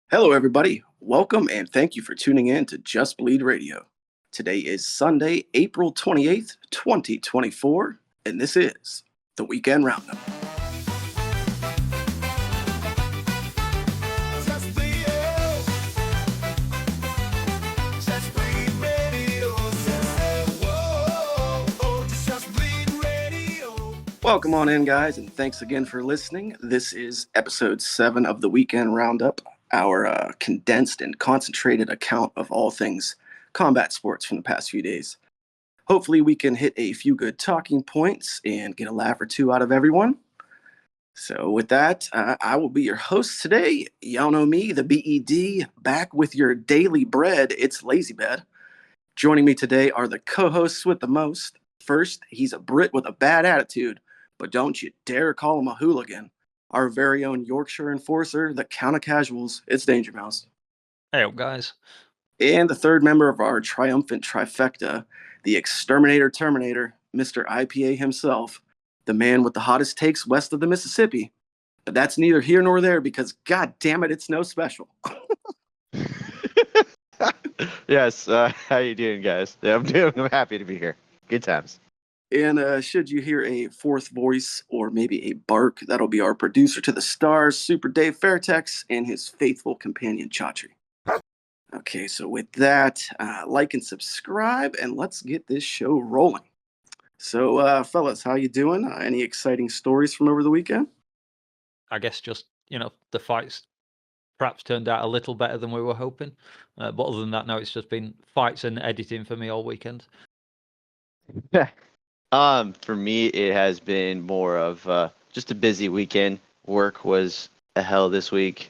Hello, everybody. Welcome and thank you for tuning in to Just Bleed Radio. Today is Sunday, April 28th, 2024, and this is the Weekend Roundup. Welcome on in, guys, and thanks again for listening. This is episode 7 of the Weekend Roundup, our condensed and concentrated account of all things combat sports from the past few days. Hopefully, we can hit a few good talking points and get a laugh or two out of everyone. So, with that, I will be your host today. Y'all know me, the BED, back with your daily bread. It's Lazybed. Joining me today are the co-hosts with the most. First, he's a Brit with a bad attitude, but don't you dare call him a hooligan. Our very own Yorkshire enforcer, the Count of Casuals. It's Dangermouse. Hey up, guys. And the third member of our triumphant trifecta, the Exterminator Terminator, Mr. IPA himself, the man with the hottest takes west of the Mississippi. But that's neither here nor there because, god damn it, it's no special. Yes, how you doing, guys? I'm happy to be here. Good times. And should you hear a fourth voice or maybe a bark, that'll be our producer to the stars, Super Dave Fairtex, and his faithful companion, Chaudhry. Okay, so with that, like and subscribe, and let's get this show rolling. So, fellas, how you doing? Any exciting stories from over the weekend? I guess just, the fights perhaps turned out a little better than we were hoping. But other than that, no, it's just been fights and editing for me all weekend. For me, it has been more of just a busy weekend. Work was a hell this week,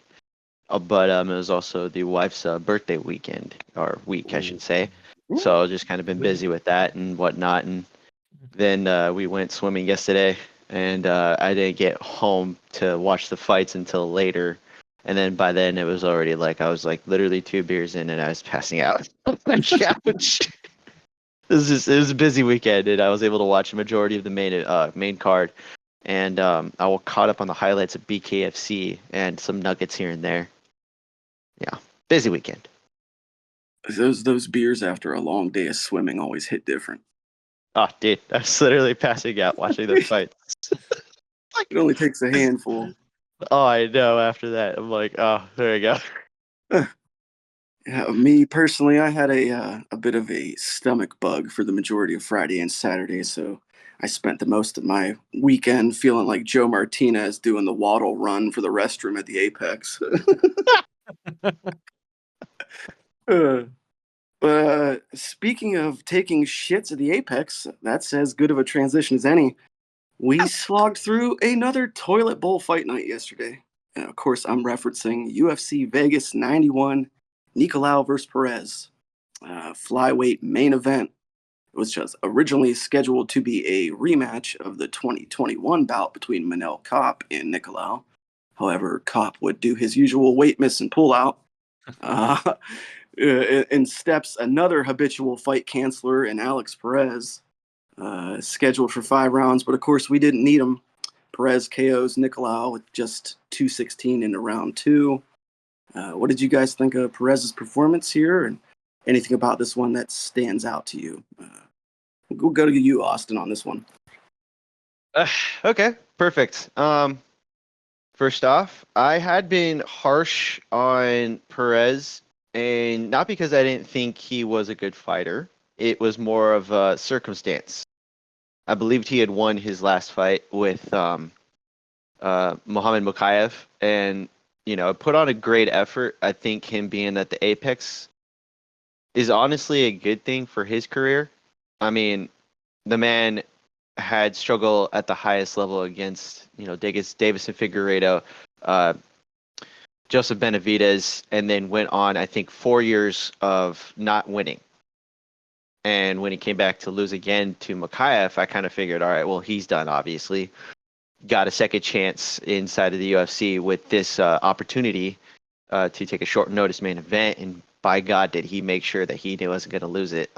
but it was also the wife's birthday weekend, or week, I should say. So I've just kind of been busy with that and whatnot. And then we went swimming yesterday, and I didn't get home to watch the fights until later. And then by then, it was already I was literally 2 beers in, and I was passing out on the couch. It was a busy weekend, and I was able to watch a majority of the main card, and I caught up on the highlights of BKFC and some nuggets here and there. Yeah, busy weekend. Those beers after a long day of swimming always hit different. Oh, dude, I was literally passing out watching the fights. It only takes a handful. Oh, I know. After that, I'm like, oh, there you go. Yeah, me personally, I had a bit of a stomach bug for the majority of Friday and Saturday, so I spent the most of my weekend feeling like Joe Martinez doing the waddle run for the restroom at the Apex. But speaking of taking shits at the Apex, that's as good of a transition as any. We slogged through another toilet bowl fight night yesterday. And of course, I'm referencing UFC Vegas 91, Nicolau versus Perez, flyweight main event. It was just originally scheduled to be a rematch of the 2021 bout between Manel Kopp and Nicolau. However, Kopp would do his usual weight miss and pull out. In steps another habitual fight canceller in Alex Perez, scheduled for 5 rounds, but of course we didn't need him. Perez KOs Nicolau with just 2:16 into round 2. What did you guys think of Perez's performance here, and anything about this one that stands out to you? We'll go to you, Austin, on this one. Okay, perfect. First off, I had been harsh on Perez, and not because I didn't think he was a good fighter. It was more of a circumstance. I believed he had won his last fight with Mohamed Mokaev, and put on a great effort. I think him being at the Apex is honestly a good thing for his career. I mean, the man had struggled at the highest level against Davison Figueiredo, Joseph Benavidez, and then went on, I think, 4 years of not winning. And when he came back to lose again to Mokaev, I kind of figured, all right, well, he's done, obviously. Got a second chance inside of the UFC with this opportunity to take a short notice main event. And by God, did he make sure that he wasn't going to lose it.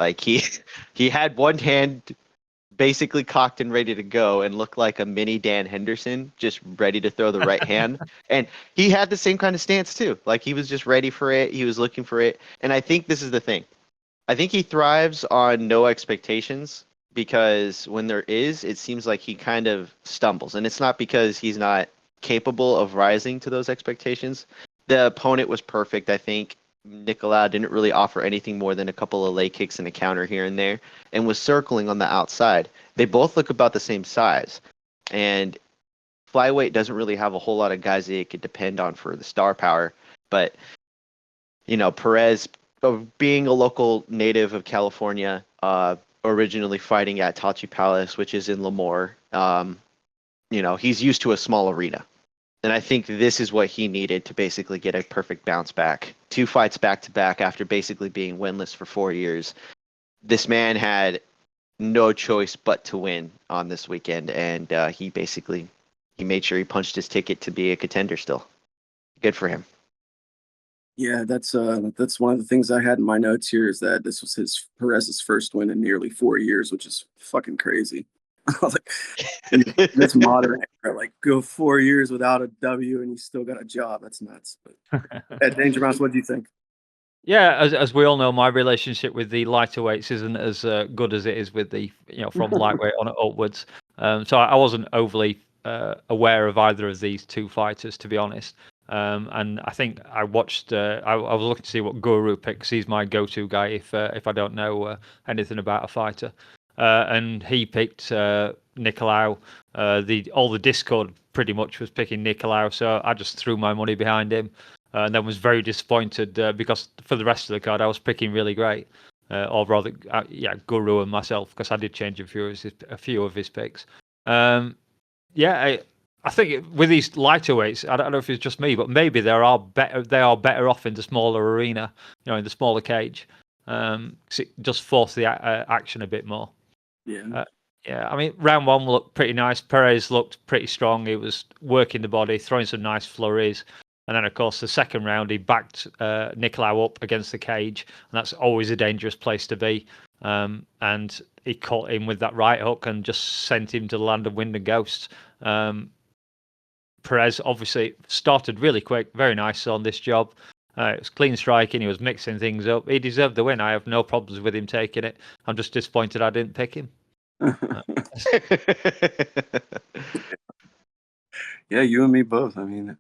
He had one hand basically cocked and ready to go and looked like a mini Dan Henderson, just ready to throw the right hand. And he had the same kind of stance too. Like he was just ready for it. He was looking for it. And I think this is the thing. I think he thrives on no expectations because when there is, it seems like he kind of stumbles. And it's not because he's not capable of rising to those expectations. The opponent was perfect, I think. Nicolau didn't really offer anything more than a couple of leg kicks and a counter here and there and was circling on the outside. They both look about the same size. And flyweight doesn't really have a whole lot of guys that it could depend on for the star power. But, Perez, being a local native of California, originally fighting at Tachi Palace, which is in Lemoore, he's used to a small arena. And I think this is what he needed to basically get a perfect bounce back. 2 fights back to back after basically being winless for 4 years. This man had no choice but to win on this weekend, and he made sure he punched his ticket to be a contender still. Good for him. Yeah, that's one of the things I had in my notes here is that this was Perez's first win in nearly 4 years, which is fucking crazy. I was like, in this modern era, like go 4 years without a W and you still got a job. That's nuts. But Dangermouse, what do you think? Yeah, as we all know, my relationship with the lighter weights isn't as good as it is with the from lightweight on upwards. So I wasn't overly aware of either of these two fighters, to be honest. And I think I watched. I was looking to see what Guru picks. He's my go-to guy if I don't know anything about a fighter. And he picked Nicolau. All the Discord pretty much was picking Nicolau, so I just threw my money behind him. And then was very disappointed because for the rest of the card I was picking really great, or rather, Guru and myself, because I did change a few of his picks. I think with these lighter weights, I don't know if it's just me, but maybe they are better off in the smaller arena, in the smaller cage, because it just forces the action a bit more. Yeah. I mean, round one looked pretty nice. Perez looked pretty strong. He was working the body, throwing some nice flurries. And then, of course, the second round, he backed Nicolau up against the cage. And that's always a dangerous place to be. And he caught him with that right hook and just sent him to the land of wind and ghosts. Perez obviously started really quick. Very nice on this job. It was clean striking. He was mixing things up. He deserved the win. I have no problems with him taking it. I'm just disappointed I didn't pick him. Yeah, you and me both. I mean,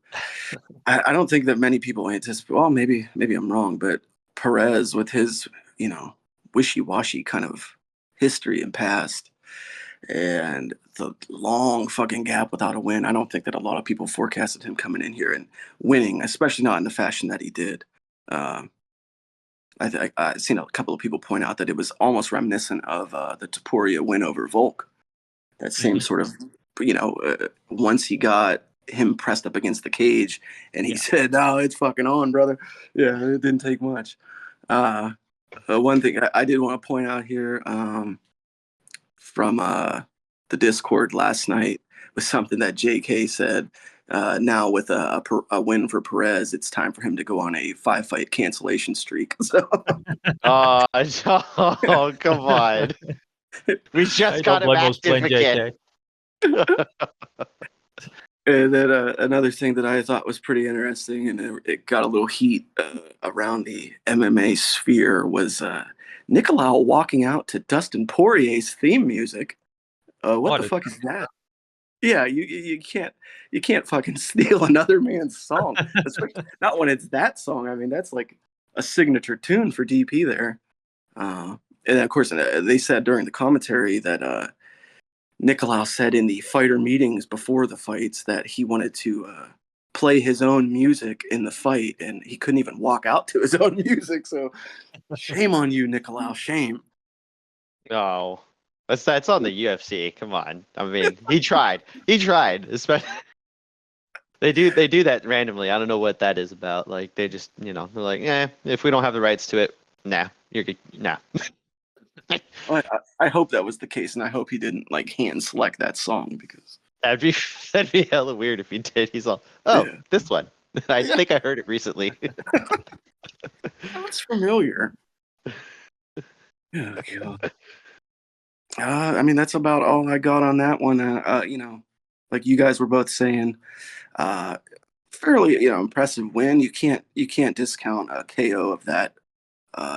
I don't think that many people anticipate. Well, maybe I'm wrong, but Perez with his wishy-washy kind of history and past, and the long fucking gap without a win. I don't think that a lot of people forecasted him coming in here and winning, especially not in the fashion that he did. I've seen a couple of people point out that it was almost reminiscent of the Topuria win over Volk. That same sort of, once he got him pressed up against the cage and he said, "No, it's fucking on, brother." Yeah, it didn't take much. One thing I did want to point out here from the Discord last night was something that JK said. Now with a win for Perez, it's time for him to go on a 5-fight cancellation streak. So, oh, come on. We just got him active again. And then another thing that I thought was pretty interesting, and it got a little heat around the MMA sphere, was Nicolau walking out to Dustin Poirier's theme music. What the fuck is that? Yeah, you can't fucking steal another man's song, especially not when it's that song. I mean, that's like a signature tune for DP there. And of course, they said during the commentary that Nicolau said in the fighter meetings before the fights that he wanted to play his own music in the fight, and he couldn't even walk out to his own music. So, shame on you, Nicolau. Shame. No. That's on the UFC. Come on. I mean, he tried. Especially they do that randomly. I don't know what that is about. Like they just, they're like, if we don't have the rights to it, nah, you're good. Nah. I hope that was the case, and I hope he didn't like hand select that song because that'd be hella weird if he did. He's all, this one. I think I heard it recently. That's familiar. Oh, God. I mean, that's about all I got on that one. Like you guys were both saying, uh, fairly, impressive win. You can't discount a KO of that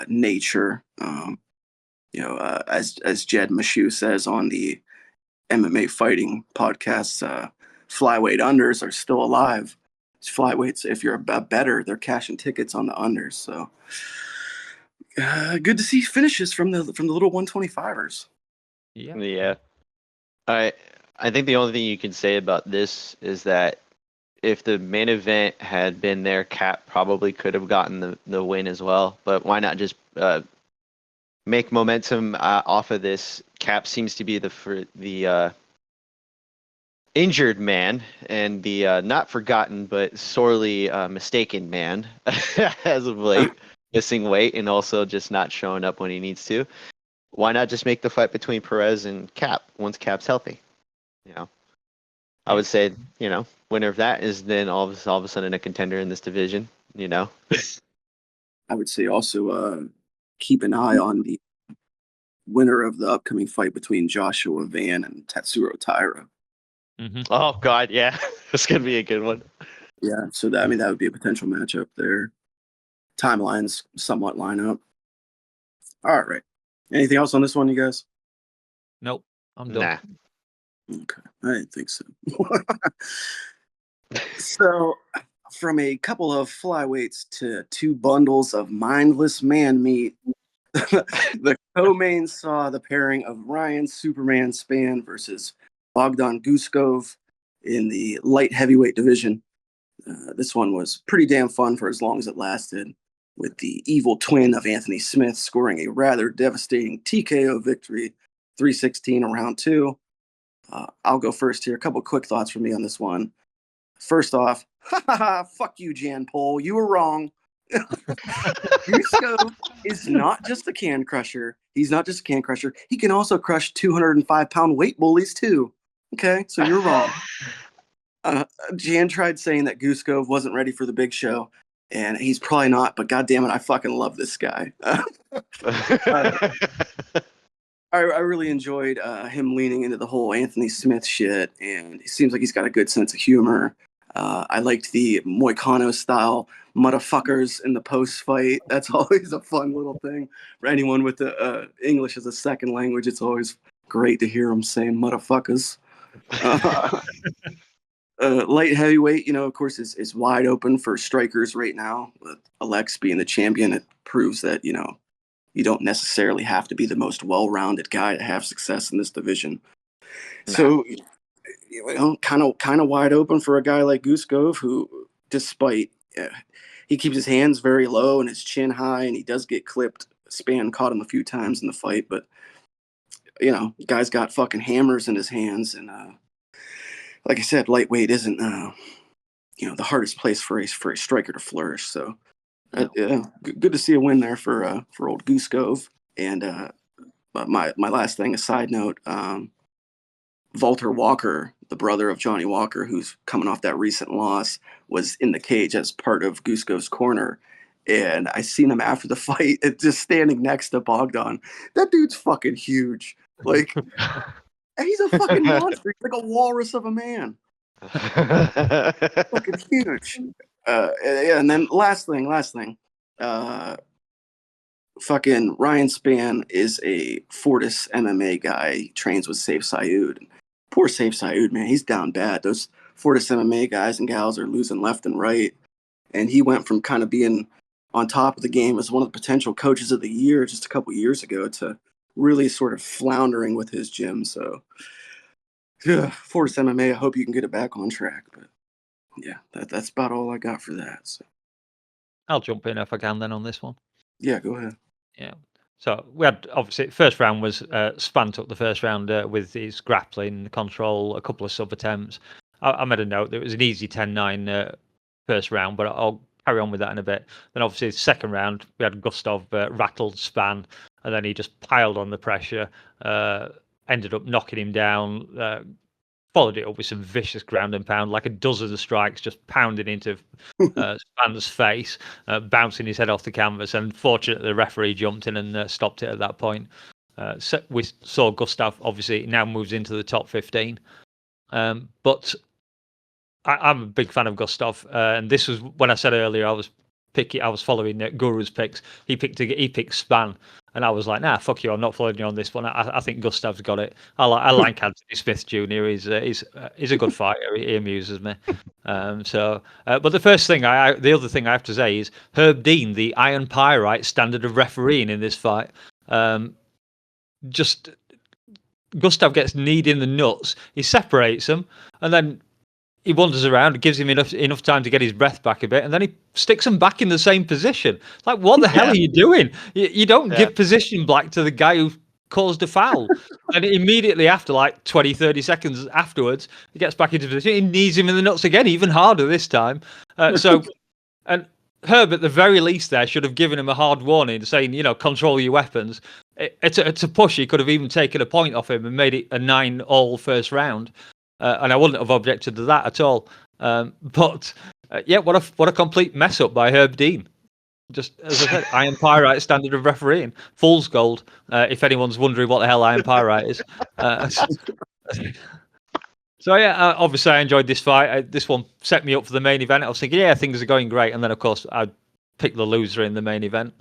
nature. As Jed Mashu says on the MMA fighting podcasts, flyweight unders are still alive. Flyweights, if you're a better, they're cashing tickets on the unders. So good to see finishes from the little 125ers. Yeah. Yeah. I think the only thing you can say about this is that if the main event had been there, Cap probably could have gotten the win as well. But why not just make momentum off of this? Cap seems to be the injured man and the not forgotten but sorely mistaken man as of late, missing weight and also just not showing up when he needs to. Why not just make the fight between Perez and Cap once Cap's healthy? I would say, winner of that is then all of a sudden a contender in this division. I would say also keep an eye on the winner of the upcoming fight between Joshua Van and Tatsuro Taira. Mm-hmm. Oh God, yeah, it's gonna be a good one. Yeah, so that would be a potential matchup there. Timelines somewhat line up. All right. Anything else on this one, you guys? Nope. I'm done. Nah. Okay, I didn't think so. So, from a couple of flyweights to two bundles of mindless man meat, the co-main saw the pairing of Ryan Superman Spann versus Bogdan Guskov in the light heavyweight division. This one was pretty damn fun for as long as it lasted, with the evil twin of Anthony Smith scoring a rather devastating TKO victory, 316 in round two. I'll go first here. A couple quick thoughts from me on this one. First off, fuck you, Jan Pole. You were wrong. Guskov is not just a can crusher. He's not just a can crusher. He can also crush 205-pound weight bullies, too. Okay, so you're wrong. Jan tried saying that Guskov wasn't ready for the big show, and he's probably not, but goddamn it, I fucking love this guy. I really enjoyed him leaning into the whole Anthony Smith shit, and he seems like he's got a good sense of humor. I liked the Moicano style motherfuckers in the post fight. That's always a fun little thing for anyone with the English as a second language. It's always great to hear him saying motherfuckers. Light heavyweight, of course, is wide open for strikers right now. With Alex being the champion, it proves that you don't necessarily have to be the most well-rounded guy to have success in this division. Nah. So, kind of wide open for a guy like Guskov, who, despite he keeps his hands very low and his chin high, and he does get clipped. Spann caught him a few times in the fight, but guy's got fucking hammers in his hands, and like I said, lightweight isn't the hardest place for a striker to flourish. So. Good to see a win there for old Guskov. And my last thing, a side note, Walter Walker, the brother of Johnny Walker, who's coming off that recent loss, was in the cage as part of Guskov's corner. And I seen him after the fight, just standing next to Bogdan. That dude's fucking huge. Like, he's a fucking monster. He's like a walrus of a man. Fucking huge. And then last thing. Fucking Ryan Spann is a Fortis MMA guy. He trains with Saif Sayoud. Poor Saif Sayoud, man. He's down bad. Those Fortis MMA guys and gals are losing left and right. And he went from kind of being on top of the game as one of the potential coaches of the year just a couple years ago to really sort of floundering with his gym. So, Fortis MMA, I hope you can get it back on track. But yeah, that's about all I got for that. So. I'll jump in if I can then on this one. Yeah, go ahead. Yeah. So we had, obviously, first round was Spann took the first round with his grappling control, a couple of sub attempts. I made a note that it was an easy 10-9 first round, but I'll carry on with that in a bit. Then obviously the second round, we had Gustav rattled Spann, and then he just piled on the pressure, ended up knocking him down, followed it up with some vicious ground and pound, like a dozen strikes, just pounding into Spann's face, bouncing his head off the canvas. And fortunately, the referee jumped in and stopped it at that point. We saw Gustav obviously now moves into the top 15, but I'm a big fan of Gustav, and this was when I said earlier I was following Guru's picks. He picked Span, and I was like, nah, fuck you, I'm not following you on this one. I think Gustav's got it. I like Anthony Smith Jr. He's a good fighter. He amuses me. But the other thing I have to say is Herb Dean, the Iron Pyrite standard of refereeing in this fight. Just Gustav gets kneed in the nuts. He separates them, and then he wanders around, gives him enough time to get his breath back a bit, and then he sticks him back in the same position. Like, what the hell are you doing? You don't give position black to the guy who caused a foul. And immediately after, like 20, 30 seconds afterwards, he gets back into position. He knees him in the nuts again, even harder this time. And Herb, at the very least, there should have given him a hard warning, saying, control your weapons. It's a push. He could have even taken a point off him and made it a 9-all first round. And I wouldn't have objected to that at all. What a complete mess up by Herb Dean. Just as I said, Iron Pyrite standard of refereeing, fool's gold. If anyone's wondering what the hell Iron Pyrite is. Obviously I enjoyed this fight. This one set me up for the main event. I was thinking, things are going great, and then of course I picked the loser in the main event.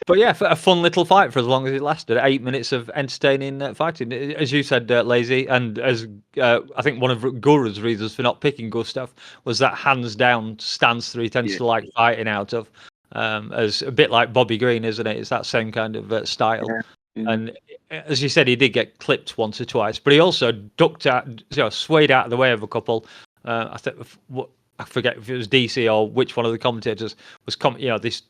But a fun little fight for as long as it lasted. 8 minutes of entertaining fighting, as you said, Lazy, and as I think one of Guru's reasons for not picking Gustav was that hands down stance that he tends to like fighting out of, as a bit like Bobby Green, isn't it? It's that same kind of style. Yeah. And as you said, he did get clipped once or twice, but he also ducked out, swayed out of the way of a couple. I forget if it was DC or which one of the commentators was this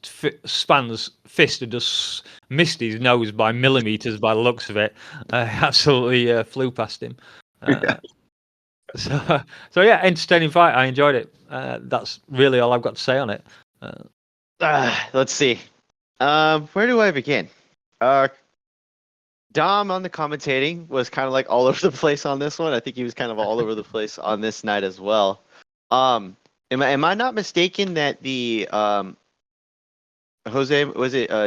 Span's fist had just missed his nose by millimeters by the looks of it. Absolutely flew past him. Entertaining fight. I enjoyed it. That's really all I've got to say on it. Let's see. Where do I begin? Dom on the commentating was kind of like all over the place on this one. I think he was kind of all over the place on this night as well. Am I not mistaken that the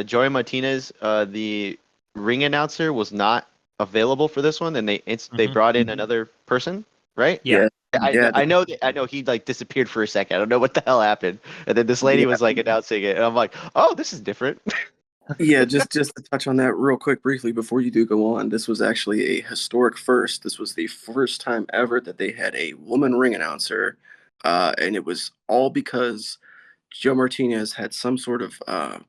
Joey Martinez, the ring announcer, was not available for this one, and they brought in another person, right? Yeah. I know he like disappeared for a second. I don't know what the hell happened, and then this lady was like announcing it, and I'm like, oh, this is different. Just to touch on that real quick briefly before you do go on, this was actually a historic first. This was the first time ever that they had a woman ring announcer. And it was all because Joe Martinez had some sort of a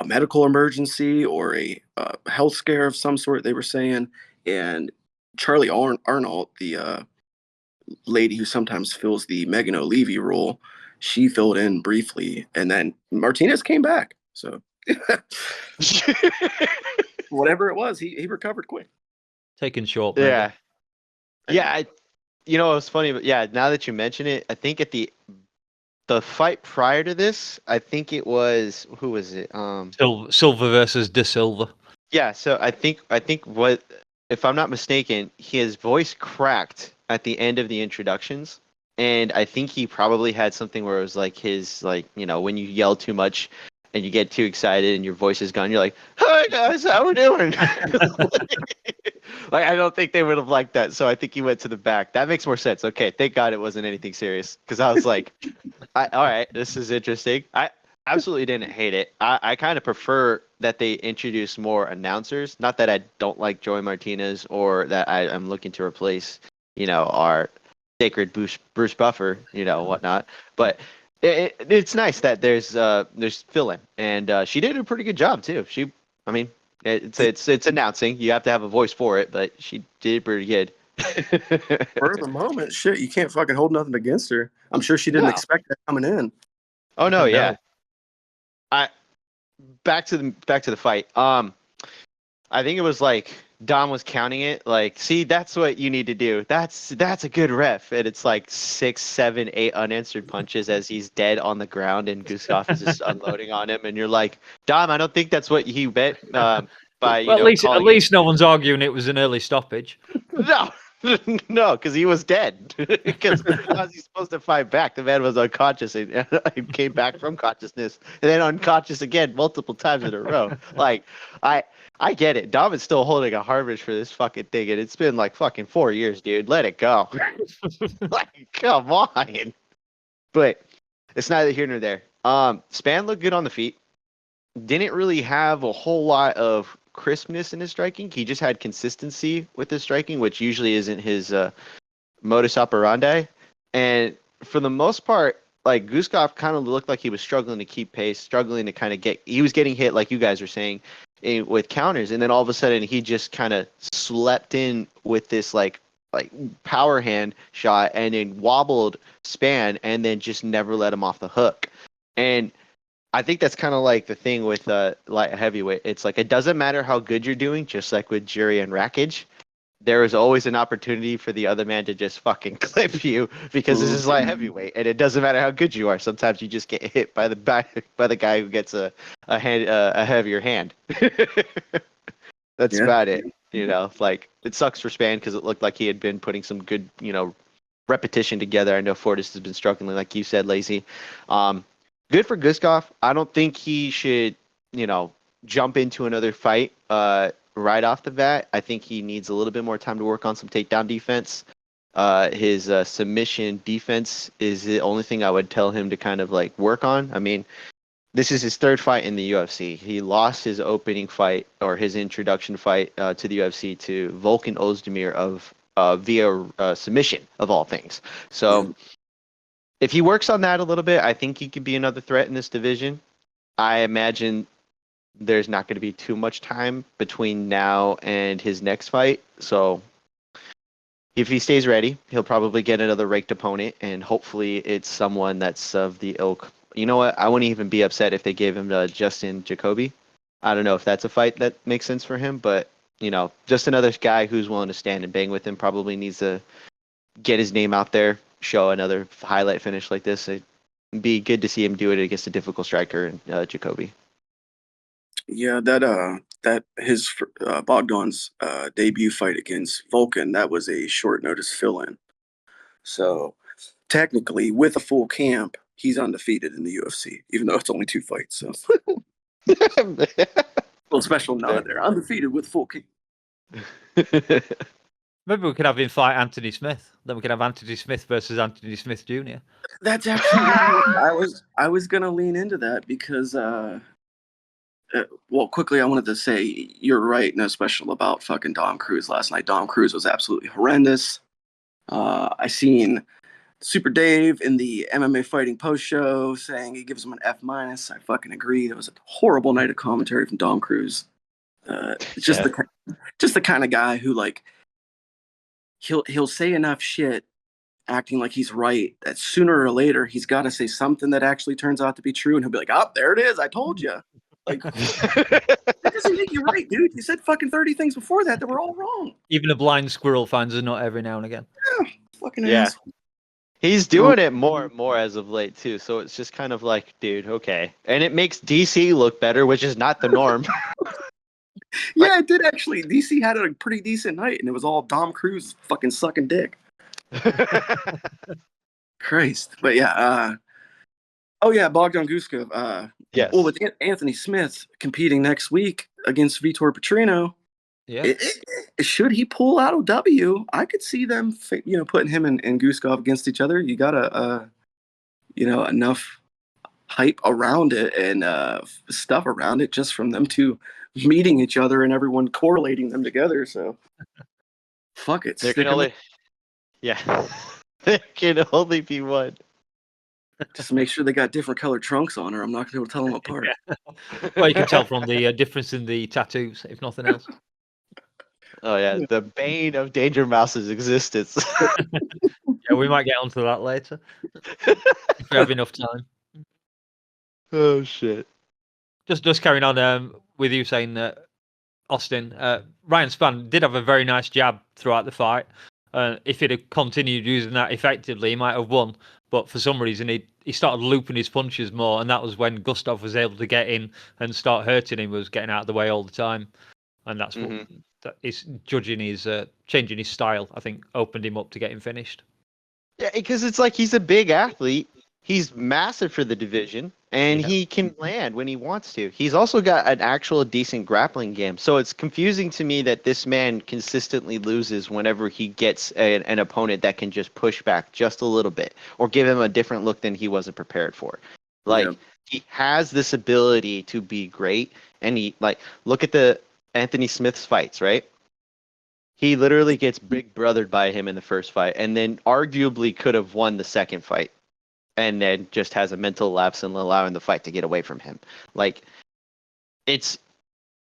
medical emergency or a health scare of some sort, they were saying. And Charlie Arnold, the lady who sometimes fills the Megan O'Leary role, she filled in briefly. And then Martinez came back. So whatever it was, he recovered quick. Taken short. Yeah. Maybe. Yeah. It was funny, but now that you mention it, I think at the fight prior to this, I think it was, who was it? Silva versus De Silva. Yeah, so I think what, if I'm not mistaken, his voice cracked at the end of the introductions, and I think he probably had something where it was like when you yell too much and you get too excited and your voice is gone, you're like, "Hi guys, how we doing?" Like, I don't think they would have liked that, so I think he went to the back. That makes more sense. Okay, thank God it wasn't anything serious, because I was like, all right, this is interesting. I absolutely didn't hate it. I kind of prefer that they introduce more announcers. Not that I don't like Joey Martinez or that I'm looking to replace, our sacred Bruce Buffer, whatnot. But it's nice that there's fill-in, and she did a pretty good job too. It's announcing. You have to have a voice for it, but she did pretty good. For the moment, shit, you can't fucking hold nothing against her. I'm sure she didn't expect that coming in. Oh no, yeah. Back to the fight. I think it was like Dom was counting it. Like, see, that's what you need to do. That's a good ref. And it's like 6, 7, 8 unanswered punches as he's dead on the ground, and Gustav is just unloading on him. And you're like, Dom, I don't think that's what he meant. At least no one's arguing it was an early stoppage. No, No, because he was dead. Because how was he supposed to fight back? The man was unconscious and came back from consciousness and then unconscious again multiple times in a row. Like, I get it. Dom is still holding a harvest for this fucking thing, and it's been like fucking 4 years, dude. Let it go. Like, come on. But it's neither here nor there. Span looked good on the feet. Didn't really have a whole lot of crispness in his striking. He just had consistency with his striking, which usually isn't his modus operandi. And for the most part, like Guskov kind of looked like he was struggling to keep pace, struggling to kind of he was getting hit, like you guys were saying, with counters. And then all of a sudden he just kind of slept in with this like power hand shot and then wobbled Span and then just never let him off the hook. And I think that's kind of like the thing with light heavyweight. It's like it doesn't matter how good you're doing, just like with Jury and Rakic. There is always an opportunity for the other man to just fucking clip you because this is light heavyweight, and it doesn't matter how good you are. Sometimes you just get hit by the guy who gets a heavier hand. That's about it. You know, like it sucks for Span because it looked like he had been putting some good, repetition together. I know Fortis has been struggling, like you said, Lazy. Good for Guskov. I don't think he should, jump into another fight right off the bat. I think he needs a little bit more time to work on some takedown defense. His submission defense is the only thing I would tell him to kind of like work on. I mean, this is his third fight in the UFC. He lost his opening fight or his introduction fight to the UFC to Volkan Ozdemir via submission of all things. So if he works on that a little bit, I think he could be another threat in this division. I imagine there's not going to be too much time between now and his next fight. So if he stays ready, he'll probably get another raked opponent, and hopefully it's someone that's of the ilk. You know what? I wouldn't even be upset if they gave him Justin Jacoby. I don't know if that's a fight that makes sense for him, but, just another guy who's willing to stand and bang with him probably needs to get his name out there, show another highlight finish like this. It'd be good to see him do it against a difficult striker, Jacoby. Yeah, that his Bogdan's debut fight against Vulcan, that was a short notice fill-in. So technically, with a full camp, he's undefeated in the UFC, even though it's only 2 fights. So little special nod there. Undefeated with full camp. Maybe we could have him fight Anthony Smith. Then we could have Anthony Smith versus Anthony Smith Jr. That's actually I was gonna lean into that because quickly I wanted to say you're right, No Special, about fucking Dom Cruz last night. Dom Cruz was absolutely horrendous. I seen Super Dave in the MMA fighting post show saying he gives him an F-. I fucking agree. It was a horrible night of commentary from Dom Cruz. It's just the kind of guy who like he'll say enough shit acting like he's right that sooner or later he's got to say something that actually turns out to be true, and he'll be like, "Oh, there it is. I told you." Like that doesn't make you right, dude. You said fucking 30 things before that were all wrong. Even a blind squirrel finds a nut every now and again. Yeah, fucking ass. He's doing it more and more as of late too, so it's just kind of like, dude, okay. And it makes DC look better, which is not the norm. Yeah, it did actually. DC had a pretty decent night, and it was all Dom Cruz fucking sucking dick. Christ. But yeah, Bogdan Guskov. Yes. Well, with Anthony Smith competing next week against Vitor Petrino, should he pull out OW, I could see them, putting him and Guskov against each other. You got enough hype around it and stuff around it just from them two meeting each other and everyone correlating them together. So, fuck it. There can only be one. Just make sure they got different colored trunks on, or I'm not going to tell them apart. Well, you can tell from the difference in the tattoos, if nothing else. Oh yeah, the bane of Dangermouse's existence. Yeah, we might get onto that later if we have enough time. Oh shit! Just carrying on with you saying Austin, Ryan Spann did have a very nice jab throughout the fight. If he'd have continued using that effectively, he might have won. But for some reason, he started looping his punches more, and that was when Gustav was able to get in and start hurting him. Was getting out of the way all the time. and that's what Mhm. that is judging his changing his style. I think opened him up to getting finished. Yeah, because it's like he's a big athlete. He's massive for the division, and Yeah. he can land when he wants to. He's also got an actual decent grappling game. So it's confusing to me that this man consistently loses whenever he gets an opponent that can just push back just a little bit or give him a different look than he wasn't prepared for. Yeah. Like, he has this ability to be great, and he, like, look at the Anthony Smith's fights, right? He literally gets big brothered by him in the first fight, and then arguably could have won the second fight, and then just has a mental lapse and allowing the fight to get away from him. Like, it's,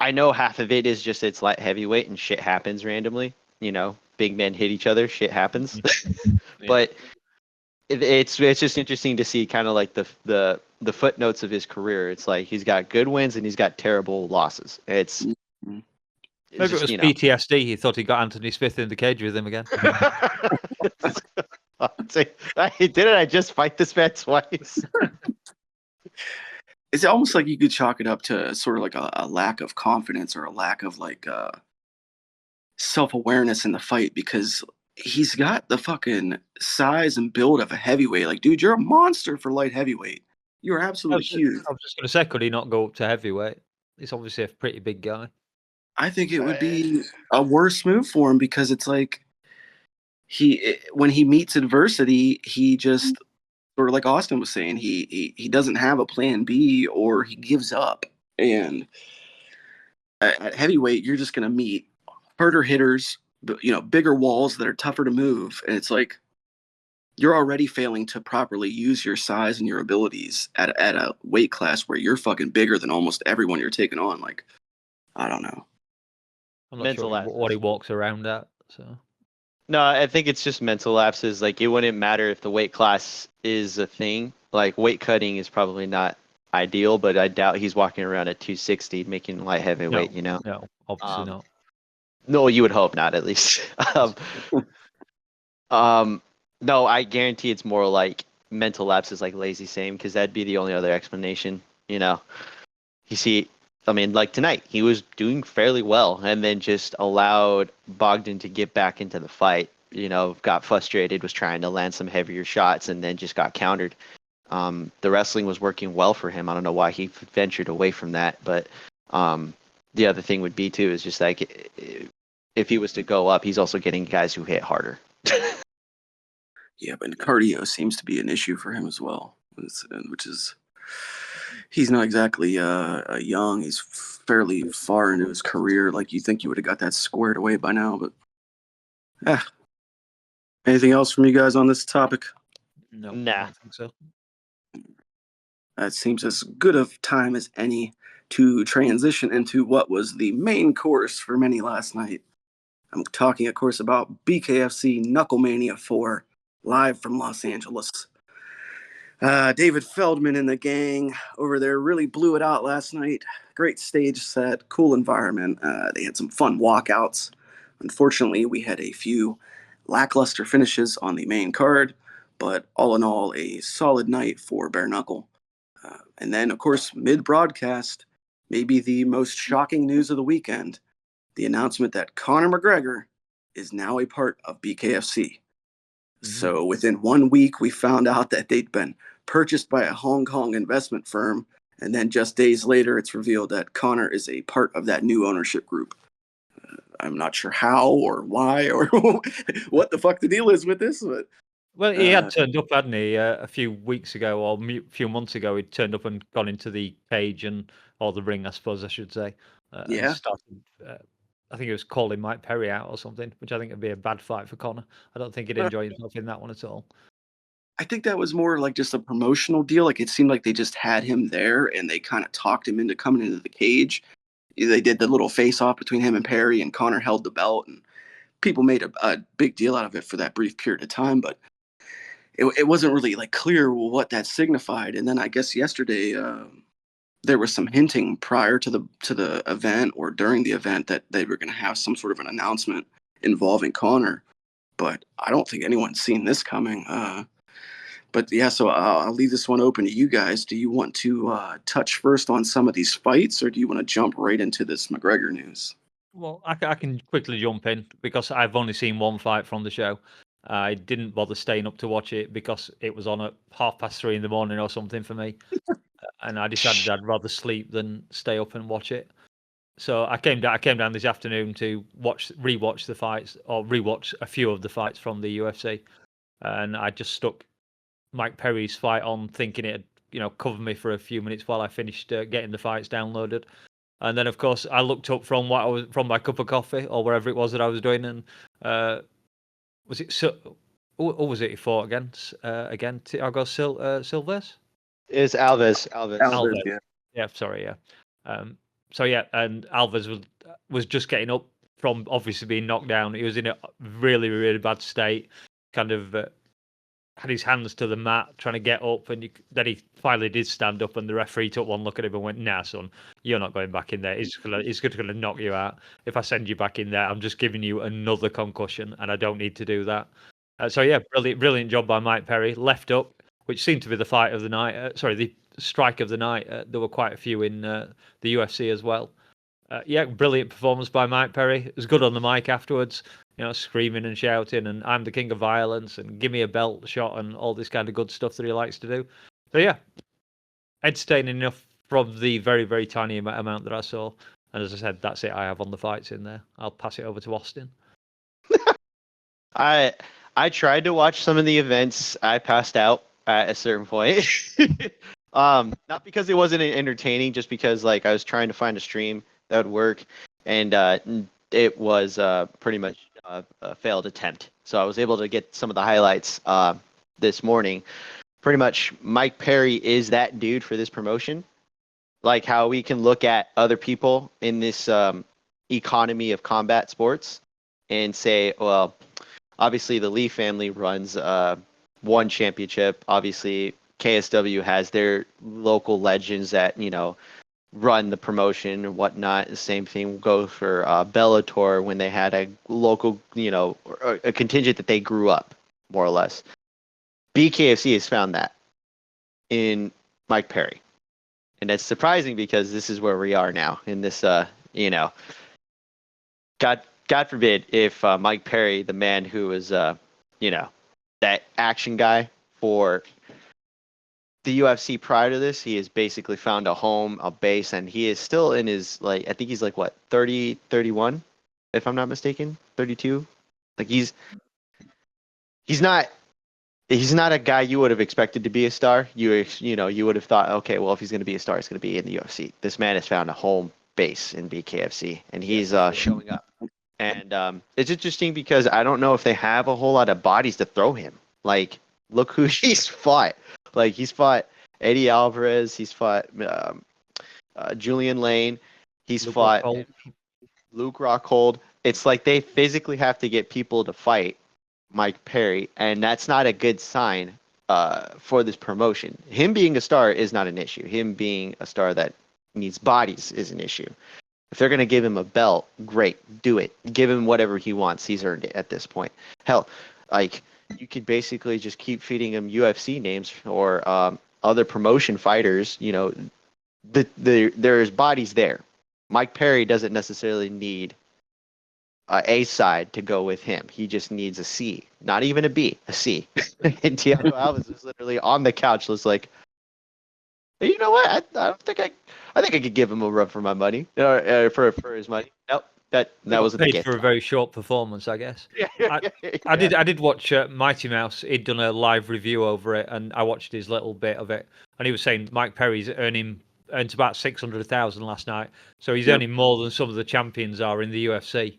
I know half of it is just it's light heavyweight and shit happens randomly. You know, big men hit each other, shit happens. Yeah. But it's just interesting to see kind of like the footnotes of his career. It's like he's got good wins and he's got terrible losses. It's Mhm. Maybe just, it was PTSD. He thought he got Anthony Smith in the cage with him again. Didn't I just fight this man twice? It's almost like you could chalk it up to sort of like a lack of confidence or a lack of like self-awareness in the fight, because he's got the fucking size and build of a heavyweight. Like, dude, you're a monster for light heavyweight. You're absolutely huge. I was just going to say, could he not go up to heavyweight? He's obviously a pretty big guy. I think it would be a worse move for him, because it's like when he meets adversity, he just sort of like Austin was saying, he doesn't have a plan B, or he gives up. And at heavyweight, you're just going to meet harder hitters, bigger walls that are tougher to move. And it's like you're already failing to properly use your size and your abilities at a weight class where you're fucking bigger than almost everyone you're taking on. Like, I don't know. I'm not Mental sure lapses. what he walks around at. So No, I think it's just mental lapses. Like, it wouldn't matter if the weight class is a thing. Like, weight cutting is probably not ideal, but I doubt he's walking around at 260 making light heavyweight, you know? no, obviously Um, not. no, you would hope not, at least. Um, no, I guarantee it's more like mental lapses, like lazy same, because that'd be the only other explanation, you know? You see, I mean, like tonight, he was doing fairly well and then just allowed Bogdan to get back into the fight. You know, got frustrated, was trying to land some heavier shots, and then just got countered. The wrestling was working well for him. I don't know why he ventured away from that, but the other thing would be too is just like if he was to go up, he's also getting guys who hit harder. Yeah, but cardio seems to be an issue for him as well, which is he's not exactly young. He's fairly far into his career. Like, you think you would have got that squared away by now, but anything else from you guys on this topic? No, Nah. I don't think so. That seems as good of time as any to transition into what was the main course for many last night. I'm talking, of course, about BKFC Knucklemania IV, live from Los Angeles. David Feldman and the gang over there really blew it out last night. Great stage set, cool environment. They had some fun walkouts. Unfortunately, we had a few lackluster finishes on the main card, but all in all, a solid night for Bare Knuckle. And then, of course, mid-broadcast, maybe the most shocking news of the weekend, the announcement that Conor McGregor is now a part of BKFC. So within 1 week, we found out that they'd been purchased by a Hong Kong investment firm. And then just days later, it's revealed that Conor is a part of that new ownership group. I'm not sure how or why or what the fuck the deal is with this, but Well, he had turned up, hadn't he? A few weeks ago or a few months ago, he'd turned up and gone into the cage or the ring, I suppose I should say, and yeah. started. I think it was calling Mike Perry out or something, which I think would be a bad fight for Conor. I don't think he'd enjoy himself in that one at all. I think that was more like just a promotional deal. Like, it seemed like they just had him there and they kind of talked him into coming into the cage. They did the little face off between him and Perry, and Conor held the belt, and people made a big deal out of it for that brief period of time. But it wasn't really like clear what that signified. And then I guess yesterday there was some hinting prior to the event or during the event that they were going to have some sort of an announcement involving Conor. But I don't think anyone's seen this coming. But yeah, so I'll leave this one open to you guys. Do you want to touch first on some of these fights, or do you want to jump right into this McGregor news? Well, I can quickly jump in because I've only seen one fight from the show. I didn't bother staying up to watch it because it was on at 3:30 in the morning or something for me, and I decided I'd rather sleep than stay up and watch it. So I came down this afternoon to rewatch the fights or rewatch a few of the fights from the UFC, and I just stuck Mike Perry's fight on, thinking it'd cover me for a few minutes while I finished getting the fights downloaded. And then, of course, I looked up from my cup of coffee or wherever it was that I was doing, and was it who was it he fought against again? Thiago Silves? It's Alves. Alves. Alves, Alves. yeah. Yeah, sorry, yeah. So yeah, and Alves was just getting up from obviously being knocked down. He was in a really, really bad state, kind of had his hands to the mat trying to get up, and then he finally did stand up, and the referee took one look at him and went, "Nah, son, you're not going back in there. He's gonna knock you out. If I send you back in there, I'm just giving you another concussion, and I don't need to do that." So yeah, brilliant job by Mike Perry. Left up, which seemed to be the fight of the night. The strike of the night. There were quite a few in the UFC as well. Yeah, brilliant performance by Mike Perry. It was good on the mic afterwards, screaming and shouting, and I'm the king of violence, and give me a belt shot, and all this kind of good stuff that he likes to do. So yeah, entertaining enough from the very, very tiny amount that I saw. And as I said, that's it I have on the fights in there. I'll pass it over to Austin. I tried to watch some of the events. I passed out at a certain point. Not because it wasn't entertaining, just because like I was trying to find a stream that would work, and it was pretty much a failed attempt. So I was able to get some of the highlights this morning. Pretty much, Mike Perry is that dude for this promotion. Like how we can look at other people in this economy of combat sports and say, well, obviously the Lee family runs one championship. Obviously, KSW has their local legends that run the promotion and whatnot. The same thing goes for Bellator when they had a local, a contingent that they grew up, more or less. BKFC has found that in Mike Perry. And that's surprising because this is where we are now in this, God forbid if Mike Perry, the man who was, that action guy for the UFC prior to this, he has basically found a home, a base, and he is still in his, I think he's 30, 31, if I'm not mistaken, 32. Like he's not a guy you would have expected to be a star. You would have thought, okay, well, if he's going to be a star, it's going to be in the UFC. This man has found a home base in BKFC, and he's showing up. And it's interesting because I don't know if they have a whole lot of bodies to throw him. Like, look who he's fought. Like, he's fought Eddie Alvarez. He's fought Julian Lane. He's fought Luke Rockhold. It's like they physically have to get people to fight Mike Perry, and that's not a good sign for this promotion. Him being a star is not an issue. Him being a star that needs bodies is an issue. If they're going to give him a belt, great, do it. Give him whatever he wants. He's earned it at this point. Hell, you could basically just keep feeding him UFC names or other promotion fighters. There's bodies there. Mike Perry doesn't necessarily need a side to go with him. He just needs a C, not even a B, a C. And Thiago Alves was literally on the couch, was like, hey, you know what? I don't think I think I could give him a run for my money, for his money. Nope, that wasn't the paid case. for a very short performance, I guess. I did watch Mighty Mouse. He'd done a live review over it, and I watched his little bit of it. And he was saying Mike Perry's earned about 600,000 last night, so he's earning more than some of the champions are in the UFC.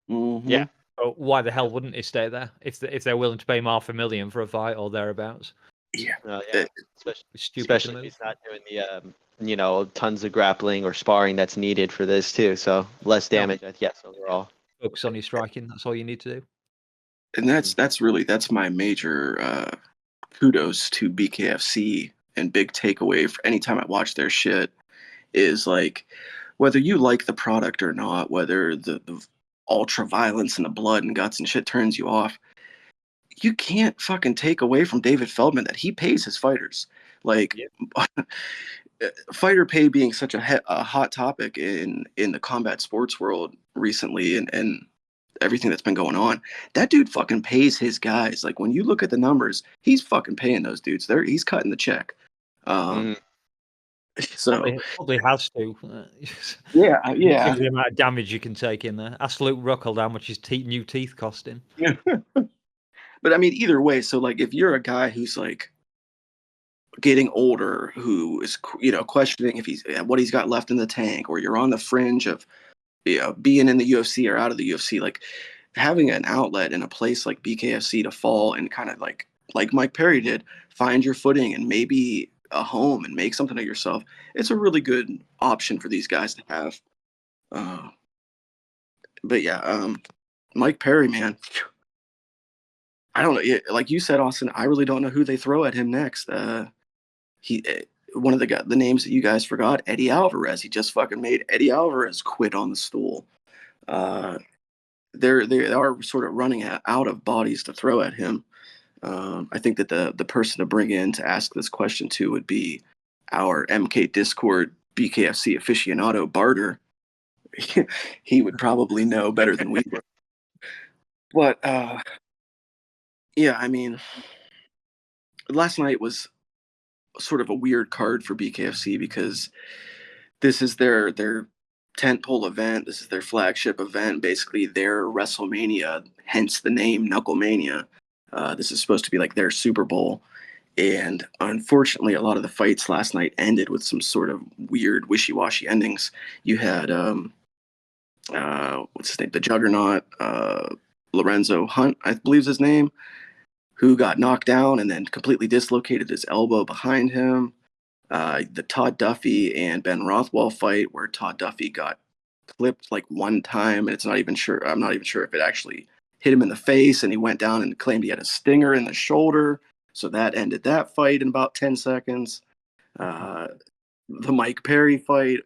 Mm-hmm. Yeah. So why the hell wouldn't he stay there if they're willing to pay him $500,000 for a fight or thereabouts? Yeah. Especially if he's not doing the tons of grappling or sparring that's needed for this too. So less damage, yes, overall. Focus on your striking. That's all you need to do. And that's my major kudos to BKFC and big takeaway for any time I watch their shit is like whether you like the product or not, whether the ultra violence and the blood and guts and shit turns you off, you can't fucking take away from David Feldman that he pays his fighters. Like, fighter pay being such a hot topic in the combat sports world recently, and everything that's been going on. That dude fucking pays his guys. Like, when you look at the numbers, he's fucking paying those dudes. He's cutting the check. So Probably has to. yeah. Given the amount of damage you can take in there. Ask Luke Rockhold how much his new teeth cost him. But I mean, either way, so like, if you're a guy who's like getting older, who is, you know, questioning if what he's got left in the tank, or you're on the fringe of, you know, being in the UFC or out of the UFC, like, having an outlet in a place like BKFC to fall and kind of like Mike Perry did, find your footing and maybe a home and make something of yourself. It's a really good option for these guys to have. But yeah, Mike Perry, man, I don't know. Like you said, Austin, I really don't know who they throw at him next. One of the names that you guys forgot, Eddie Alvarez. He just fucking made Eddie Alvarez quit on the stool. They are sort of running out of bodies to throw at him. I think that the person to bring in to ask this question to would be our MK Discord BKFC aficionado Barter. He would probably know better than we would. But yeah, I mean, last night was sort of a weird card for BKFC because this is their tentpole event. This is their flagship event, basically their WrestleMania, hence the name Knucklemania. This is supposed to be like their Super Bowl. And unfortunately, a lot of the fights last night ended with some sort of weird wishy-washy endings. You had, what's his name? The Juggernaut, Lorenzo Hunt, I believe is his name, who got knocked down and then completely dislocated his elbow behind him. The Todd Duffy and Ben Rothwell fight, where Todd Duffy got clipped like one time, and I'm not even sure if it actually hit him in the face, and he went down and claimed he had a stinger in the shoulder. So that ended that fight in about 10 seconds. The Mike Perry fight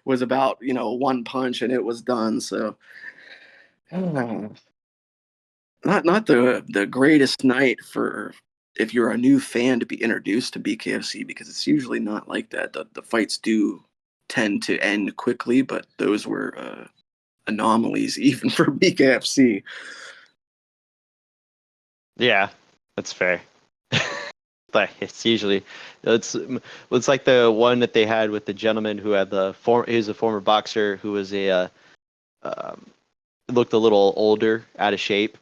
was about, one punch and it was done. So not the greatest night for if you're a new fan to be introduced to BKFC, because it's usually not like that. The fights do tend to end quickly, but those were anomalies even for BKFC. Yeah, that's fair. But it's usually it's like the one that they had with the gentleman who had he was a former boxer who was looked a little older, out of shape.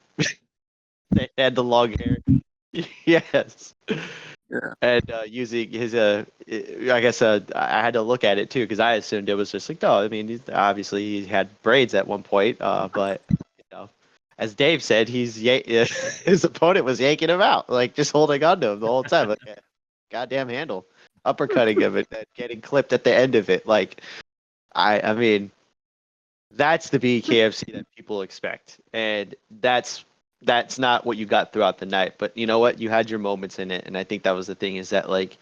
They had the long hair. Yes. Yeah. And using his I guess I had to look at it too, because I assumed it was just like, no, I mean, obviously he had braids at one point, but as Dave said, his opponent was yanking him out, like just holding on to him the whole time, like a goddamn handle, uppercutting him and then getting clipped at the end of it. Like, I mean, that's the BKFC that people expect, and that's not what you got throughout the night. But you know what? You had your moments in it, and I think that was the thing, is that like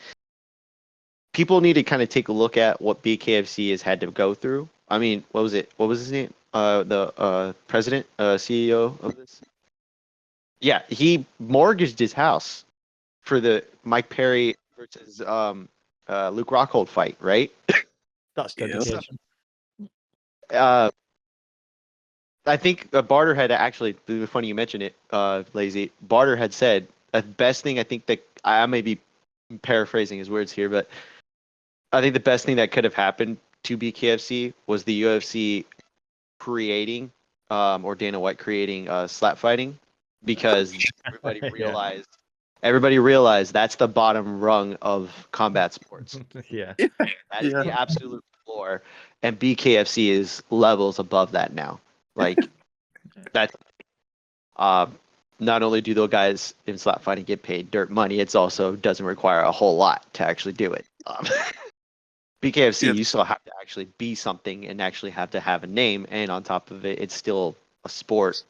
people need to kind of take a look at what BKFC has had to go through. I mean, what was it? What was his name? The president, CEO of this. Yeah, he mortgaged his house for the Mike Perry versus Luke Rockhold fight, right? That's dedication. I think Barter had actually, funny you mentioned it, Lazy. Barter had said the best thing, I think that, I may be paraphrasing his words here, but I think the best thing that could have happened to BKFC was the UFC creating, or Dana White creating slap fighting, because everybody realized that's the bottom rung of combat sports. Yeah. That is the absolute floor, and BKFC is levels above that now. Like, that's not only do those guys in slap fighting get paid dirt money, it's also doesn't require a whole lot to actually do it. BKFC, you still have to actually be something and actually have to have a name, and on top of it, it's still a sport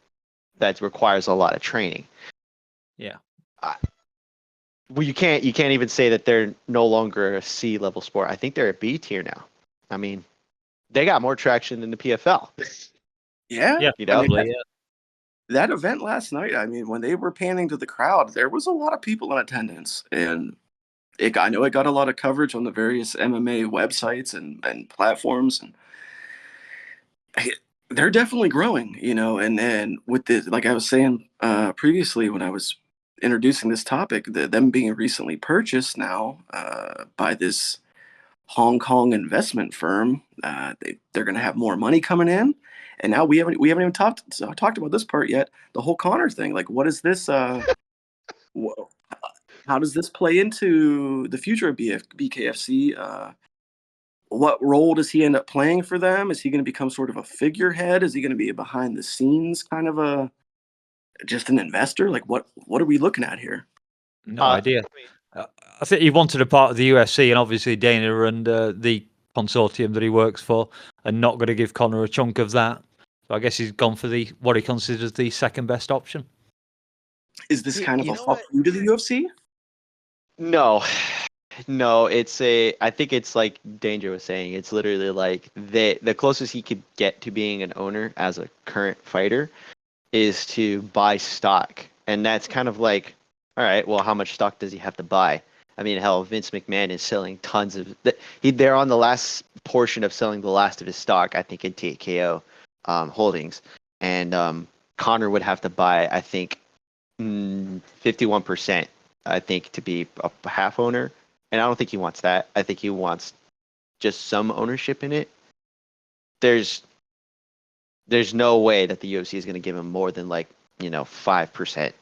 that requires a lot of training. Yeah. Well, you can't even say that they're no longer a C level sport. I think they're a B tier now. I mean, they got more traction than the PFL. Yeah, probably. Yeah. That event last night, I mean, when they were panning to the crowd, there was a lot of people in attendance, and I know it got a lot of coverage on the various MMA websites and platforms, and they're definitely growing, and with this, like I was saying previously when I was introducing this topic, them being recently purchased now by this Hong Kong investment firm, they're going to have more money coming in, and now we haven't even talked about this part yet. The whole Connor thing, like, what is this? How does this play into the future of BKFC? What role does he end up playing for them? Is he going to become sort of a figurehead? Is he going to be a behind the scenes kind of just an investor? Like, what are we looking at here? No idea. I think he wanted a part of the UFC, and obviously Dana and the consortium that he works for are not going to give Connor a chunk of that. So I guess he's gone for what he considers the second best option. Is this kind of You a know fuck what? you to the UFC? No, no, I think it's like Danger was saying. It's literally like the closest he could get to being an owner as a current fighter is to buy stock. And that's kind of like, all right, well, how much stock does he have to buy? I mean, hell, Vince McMahon is selling tons of. They're on the last portion of selling the last of his stock, I think, in TKO Holdings. And Connor would have to buy, I think, 51%, I think, to be a half owner. And I don't think he wants that. I think he wants just some ownership in it. There's no way that the UFC is going to give him more than 5%,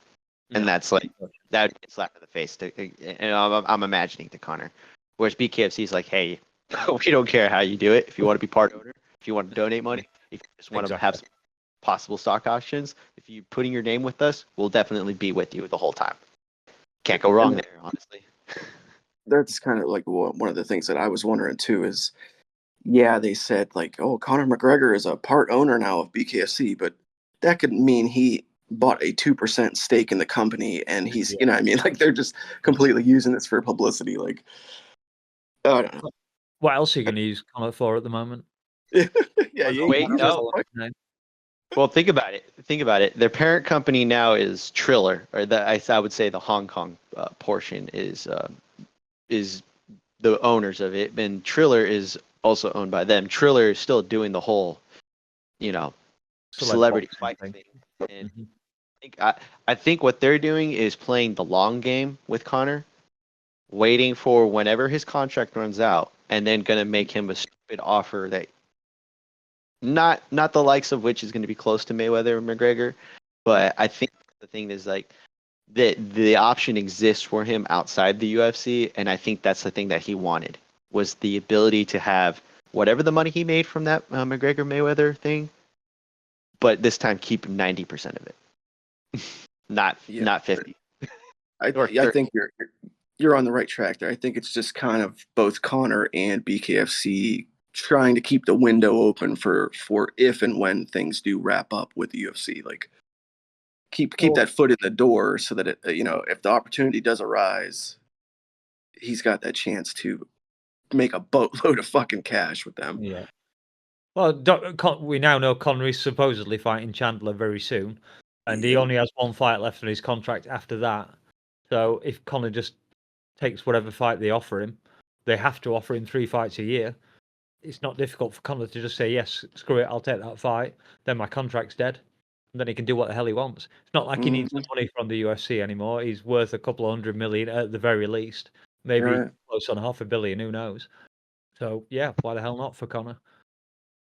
and that's like that would be a slap in the face. And I'm imagining to Connor, whereas BKFC is like, hey, we don't care how you do it. If you want to be part owner, if you want to donate money, if you just want to have some possible stock options, if you're putting your name with us, we'll definitely be with you the whole time. Can't go wrong there, honestly. That's kind of like one of the things that I was wondering too is, yeah, they said like, oh, Conor McGregor is a part owner now of BKFC, but that could mean he bought a 2% stake in the company, and he's, you know what I mean? Like, they're just completely using this for publicity. Like, I don't know. What else are you going to use Connor for at the moment? Yeah, Wait, no. Well, think about it. Their parent company now is Triller, or I would say the Hong Kong portion is the owners of it, and Triller is also owned by them. Triller is still doing the whole, celebrity fight thing. And I think what they're doing is playing the long game with Connor, waiting for whenever his contract runs out, and then going to make him a stupid offer that not the likes of which is going to be close to Mayweather or McGregor, but I think the thing is like the option exists for him outside the UFC, and I think that's the thing that he wanted, was the ability to have whatever the money he made from that McGregor Mayweather thing, but this time keep 90% of it, not 50. I think you're on the right track there. I think it's just kind of both Connor and BKFC trying to keep the window open for if and when things do wrap up with the UFC. Like, keep that foot in the door so that if the opportunity does arise, he's got that chance to make a boatload of fucking cash with them. Yeah. Well, we now know Conor is supposedly fighting Chandler very soon, and he only has one fight left on his contract after that. So if Conor just takes whatever fight they offer him, they have to offer him 3 fights a year. It's not difficult for Conor to just say, yes, screw it, I'll take that fight. Then my contract's dead. And then he can do what the hell he wants. It's not like he needs the money from the UFC anymore. He's worth a couple of $100 million at the very least. Maybe close on $500 million, who knows? So, yeah, why the hell not for Conor?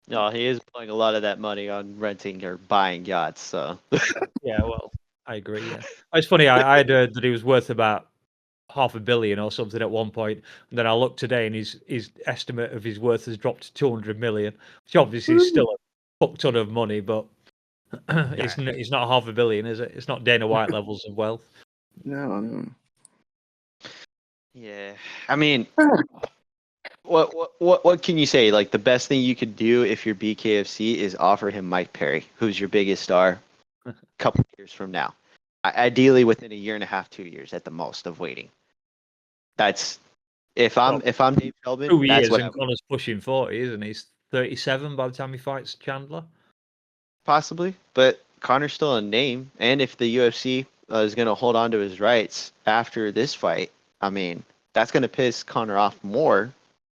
No, he is pulling a lot of that money on renting or buying yachts. So Yeah, well, I agree. Yeah, it's funny. I had heard that he was worth about $500 million or something at one point, and then I looked today, and his estimate of his worth has dropped to $200 million, which obviously is still a fuck ton of money, but it's not $500 million, is it? It's not Dana White levels of wealth. No. Yeah, I mean, what can you say? Like, the best thing you could do if you're BKFC is offer him Mike Perry, who's your biggest star, a couple of years from now. Ideally within a year and a half, 2 years at the most of waiting. That's if I'm Dave Feldman. 2 years, and Connor's pushing 40, isn't he? He's 37 by the time he fights Chandler. Possibly, but Connor's still a name, and if the UFC is going to hold on to his rights after this fight, I mean, that's going to piss Connor off more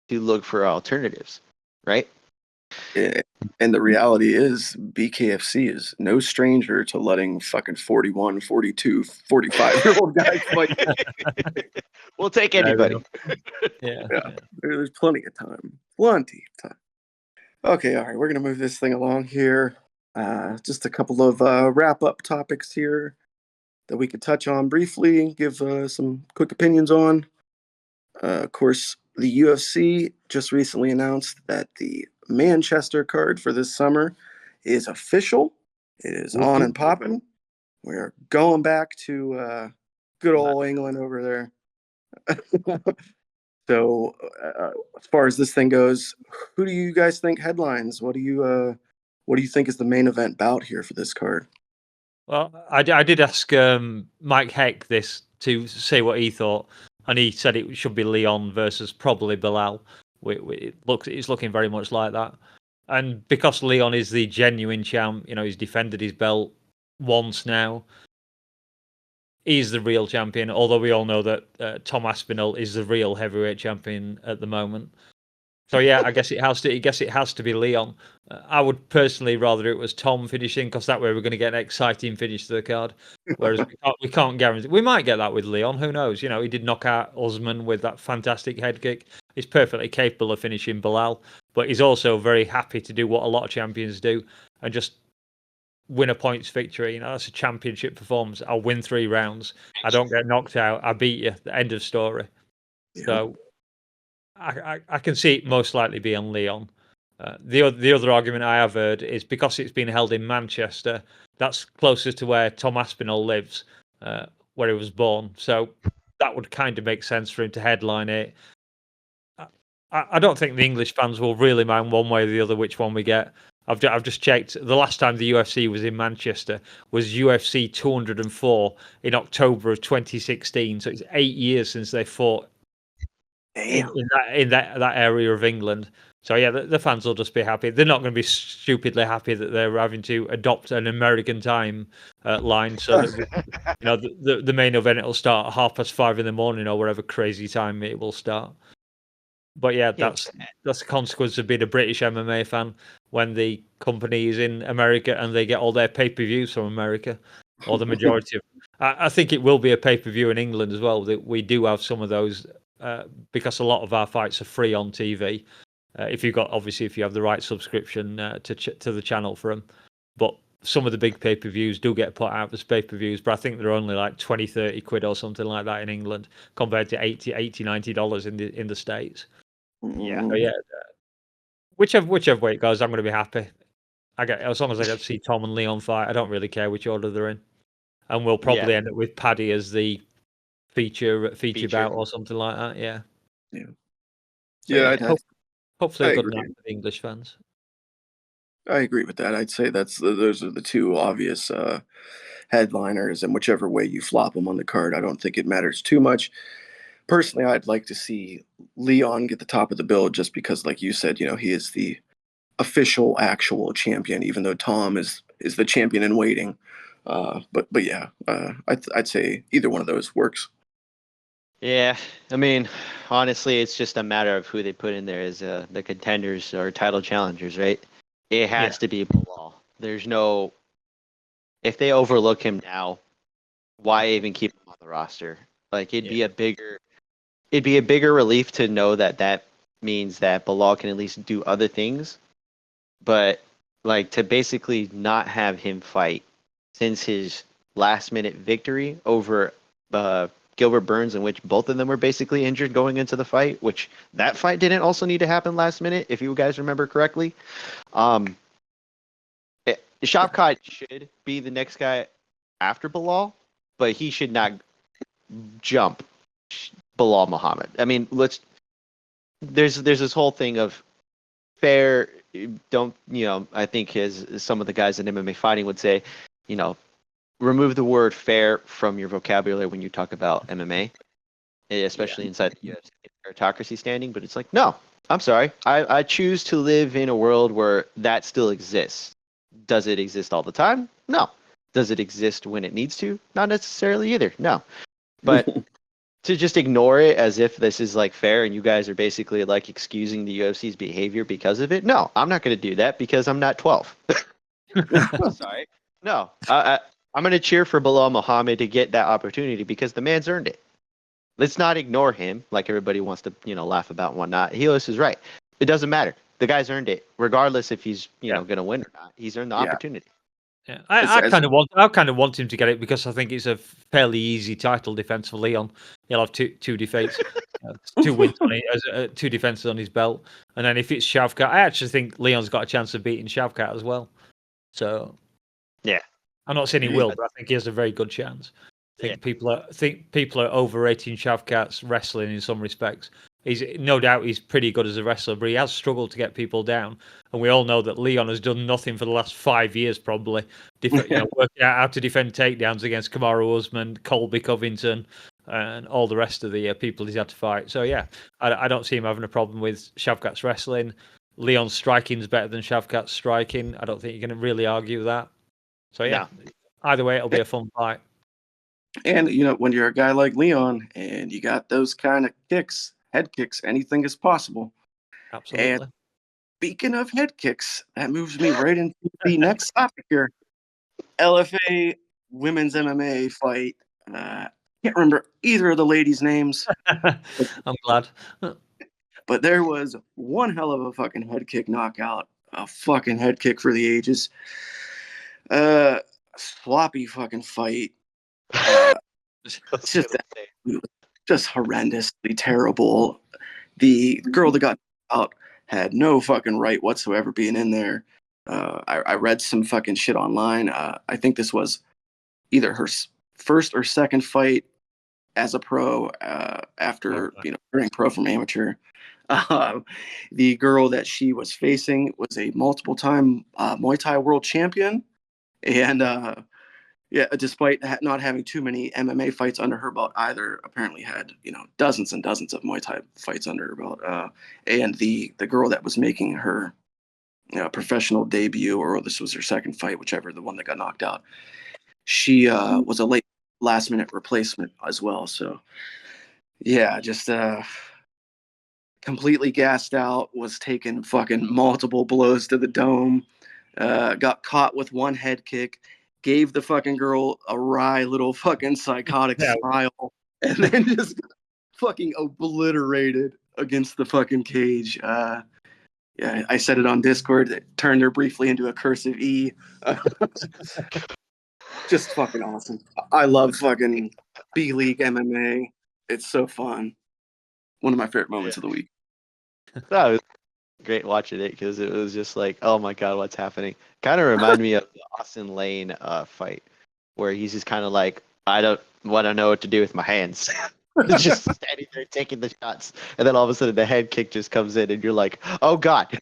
to look for alternatives, right? Yeah. And the reality is BKFC is no stranger to letting fucking 41, 42, 45-year-old guys fight. We'll take There we anybody. go. Yeah. Yeah. There's plenty of time. Plenty of time. Okay, all right. We're going to move this thing along here. Just a couple of wrap-up topics here that we could touch on briefly, give some quick opinions on. Of course, the UFC just recently announced that the Manchester card for this summer is official. It is on and popping. We're going back to good old England over there. So, as far as this thing goes, who do you guys think headlines? What do you think is the main event bout here for this card? Well, I did ask Mike Heck this to say what he thought, and he said it should be Leon versus probably Bilal. It's looking very much like that. And because Leon is the genuine champ, he's defended his belt once now. He's the real champion, although we all know that Tom Aspinall is the real heavyweight champion at the moment. So yeah, I guess it has to be Leon. I would personally rather it was Tom finishing, because that way we're going to get an exciting finish to the card. Whereas we can't guarantee. We might get that with Leon. Who knows? He did knock out Usman with that fantastic head kick. He's perfectly capable of finishing Bilal, but he's also very happy to do what a lot of champions do and just win a points victory. That's a championship performance. I'll win 3 rounds. I don't get knocked out. I beat you. The end of story. Yeah. So I can see it most likely being Leon. The other argument I have heard is because it's been held in Manchester, that's closer to where Tom Aspinall lives, where he was born. So that would kind of make sense for him to headline it. I don't think the English fans will really mind one way or the other which one we get. I've just checked. The last time the UFC was in Manchester was UFC 204 in October of 2016. So it's 8 years since they fought in that area of England. So yeah, the fans will just be happy. They're not going to be stupidly happy that they're having to adopt an American time line, so that the main event will start at 5:30 in the morning or whatever crazy time it will start. But yeah, that's the consequence of being a British MMA fan when the company is in America and they get all their pay-per-views from America, or the majority of. I think it will be a pay-per-view in England as well. That we do have some of those because a lot of our fights are free on TV. If you have the right subscription to the channel for them, but some of the big pay-per-views do get put out as pay-per-views, but I think they're only like 20-30 quid or something like that in England compared to $80-$90 in the States. Yeah. So yeah, whichever way it goes, I'm going to be happy. As long as I get to see Tom and Leon fight, I don't really care which order they're in, and we'll probably end up with Paddy as the feature bout or something like that. Yeah. Yeah. Hopefully a good night for the English fans. I agree with that. I'd say those are the two obvious headliners, and whichever way you flop them on the card, I don't think it matters too much. Personally, I'd like to see Leon get the top of the bill, just because, like you said, he is the official, actual champion, even though Tom is the champion in waiting. But yeah, I'd say either one of those works. Yeah, I mean, honestly, it's just a matter of who they put in there as the contenders or title challengers, right? It has to be Bilal. There's no. If they overlook him now, why even keep him on the roster? Like it'd be a bigger relief to know that means that Bilal can at least do other things. But like to basically not have him fight since his last minute victory over Gilbert Burns, in which both of them were basically injured going into the fight, which that fight didn't also need to happen last minute, if you guys remember correctly. Shavkat should be the next guy after Bilal, but he should not jump Bilal Muhammad. I mean, there's this whole thing of fair. Don't I think as some of the guys in MMA fighting would say, remove the word fair from your vocabulary when you talk about MMA, especially inside the UFC meritocracy standing. But it's like, no, I'm sorry. I choose to live in a world where that still exists. Does it exist all the time? No. Does it exist when it needs to? Not necessarily either. No. But to just ignore it as if this is like fair and you guys are basically like excusing the UFC's behavior because of it. No, I'm not going to do that because I'm not 12. Sorry. No, I'm going to cheer for Bilal Muhammad to get that opportunity because the man's earned it. Let's not ignore him like everybody wants to, laugh about and whatnot. Helios is right. It doesn't matter. The guy's earned it, regardless if he's, going to win or not. He's earned the opportunity. Yeah, I kind of want him to get it because I think it's a fairly easy title defense for Leon. He'll have two defeats, 2 wins on it, 2 defenses on his belt, and then if it's Shavkat, I actually think Leon's got a chance of beating Shavkat as well. So, yeah, I'm not saying he will, but I think he has a very good chance. I think people are overrating Shavkat's wrestling in some respects. He's no doubt he's pretty good as a wrestler, but he has struggled to get people down. And we all know that Leon has done nothing for the last 5 years, probably, working out how to defend takedowns against Kamaru Usman, Colby Covington, and all the rest of the people he's had to fight. So yeah, I don't see him having a problem with Shavkat's wrestling. Leon's striking is better than Shavkat's striking. I don't think you can really argue that. So yeah, either way, it'll be a fun fight. And when you're a guy like Leon and you got those kind of kicks, head kicks, anything is possible. Absolutely. And speaking of head kicks, that moves me right into the next topic here. LFA women's MMA fight. Can't remember either of the ladies' names. I'm glad. But there was one hell of a fucking head kick knockout. A fucking head kick for the ages. Sloppy fucking fight. Just horrendously terrible. The girl that got out had no fucking right whatsoever being in there. I read some fucking shit online. I think this was either her first or second fight as a pro after turning pro from amateur. The girl that she was facing was a multiple-time Muay Thai world champion, and despite not having too many MMA fights under her belt either, apparently had dozens and dozens of Muay Thai fights under her belt. And the girl that was making her professional debut, or this was her second fight, whichever, the one that got knocked out, she was a last minute replacement as well. So yeah, just completely gassed out, was taking fucking multiple blows to the dome, got caught with one head kick, gave the fucking girl a wry little fucking psychotic smile, and then just fucking obliterated against the fucking cage. I said it on Discord. It turned her briefly into a cursive E. Just fucking awesome. I love fucking B-League MMA. It's so fun. One of my favorite moments of the week. That was great watching it because it was just like, oh my god, what's happening? Kind of reminded me of the Austin Lane fight, where he's just kind of like, I don't want to know what to do with my hands. Just standing there taking the shots, and then all of a sudden the head kick just comes in, and you're like, oh god.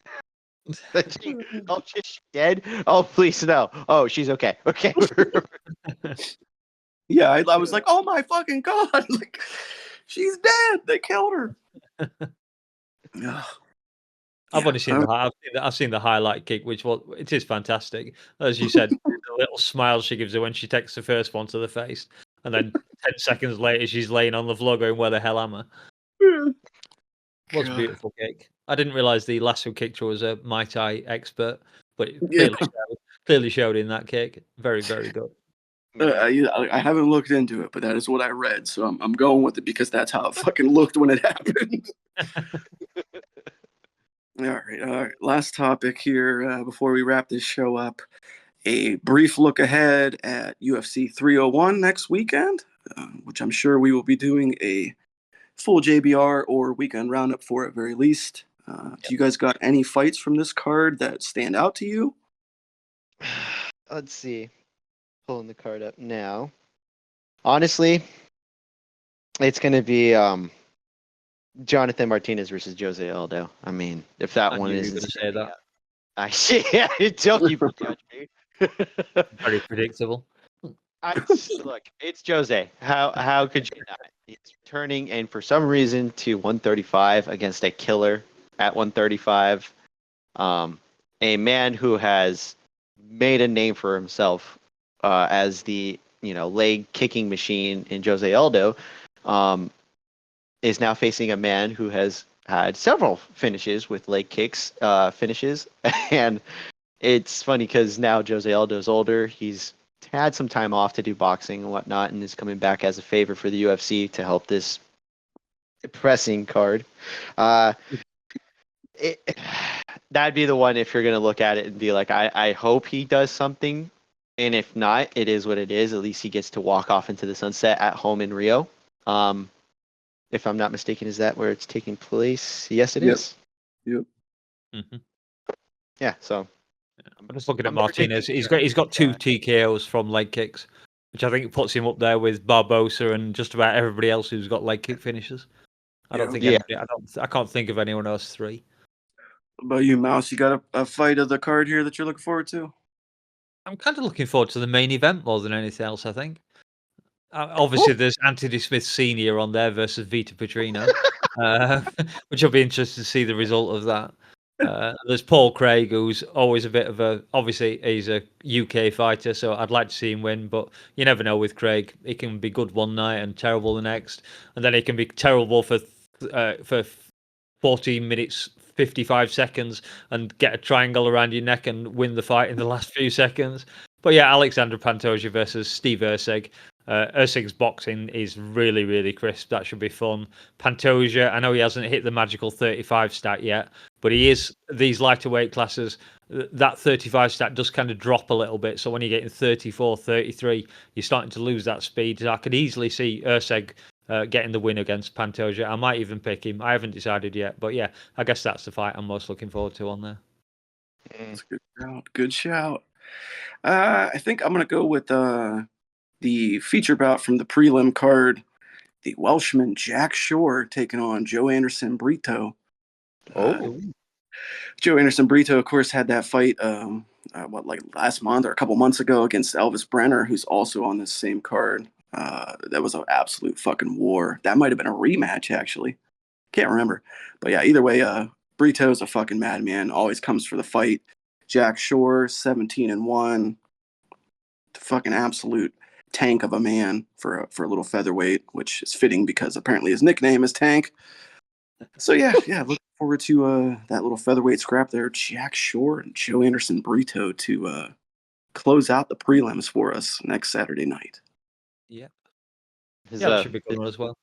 Oh, she's dead? Oh, please no. Oh, she's okay. Okay. Yeah, I was like, oh my fucking god. Like, she's dead. They killed her. I've only seen I've seen the highlight kick, it is fantastic. As you said, the little smile she gives her when she takes the first one to the face, and then 10 seconds later she's laying on the floor going, "Where the hell am I?" Was a beautiful kick. I didn't realize the lasso kicker was a Muay Thai expert, but it clearly showed in that kick. Very, very good. I haven't looked into it, but that is what I read, so I'm going with it because that's how it fucking looked when it happened. All right. Last topic here before we wrap this show up. A brief look ahead at UFC 301 next weekend, which I'm sure we will be doing a full JBR or weekend roundup for at very least. Do you guys got any fights from this card that stand out to you? Let's see. Pulling the card up now. Honestly, it's going to be Jonathan Martinez versus Jose Aldo. I mean, if that one is going to say that. I see. Don't you judge me. Very predictable. Look, it's Jose. How could you not? He's returning, and for some reason, to 135 against a killer at 135. A man who has made a name for himself as the leg kicking machine in Jose Aldo. is now facing a man who has had several finishes with leg kicks finishes, and it's funny because now Jose Aldo's older. He's had some time off to do boxing and whatnot, and is coming back as a favor for the UFC to help this depressing card. It, that'd be the one if you're gonna look at it and be like, I hope he does something, and if not, it is what it is. At least he gets to walk off into the sunset at home in Rio. If I'm not mistaken, is that where it's taking place? Yes, it is. Yep. Mm-hmm. Yeah. So I'm just looking at I'm never Martinez. taking- He's got 2 TKOs from leg kicks, which I think puts him up there with Barbosa and just about everybody else who's got leg kick finishes. I don't think Yeah. I can't think of anyone else 3. What about you, Mouse? You got a fight of the card here that you're looking forward to? I'm kind of looking forward to the main event more than anything else, I think. Obviously, there's Anthony Smith Sr. on there versus Vito Petrino, which I'll be interested to see the result of that. There's Paul Craig, who's always a bit of a... Obviously, he's a UK fighter, so I'd like to see him win, but you never know with Craig. He can be good one night and terrible the next, and then he can be terrible for 14 minutes, 55 seconds, and get a triangle around your neck and win the fight in the last few seconds. But yeah, Alexander Pantoja versus Steve Erceg. Erceg's boxing is really, really crisp. That should be fun. Pantoja, I know he hasn't hit the magical 35 stat yet, but he is, these lighter weight classes, that 35 stat does kind of drop a little bit. So when you're getting 34, 33, you're starting to lose that speed. I could easily see Erceg getting the win against Pantoja. I might even pick him. I haven't decided yet, but yeah, I guess that's the fight I'm most looking forward to on there. That's a good shout. Good shout. I think I'm gonna go with the feature bout from the prelim card. The Welshman Jack Shore taking on Joe Anderson Brito. Joe Anderson Brito, of course, had that fight last month or a couple months ago against Elvis Brenner, who's also on this same card. That was an absolute fucking war. That might have been a rematch, actually. Can't remember. But yeah, either way, Brito's a fucking madman. Always comes for the fight. Jack Shore, 17-1. Fucking absolute tank of a man for a little featherweight, which is fitting because apparently his nickname is Tank. So yeah, looking forward to that little featherweight scrap there. Jack Shore and Joe Anderson Brito to close out the prelims for us next Saturday night. Yeah. His, That should be good one as well.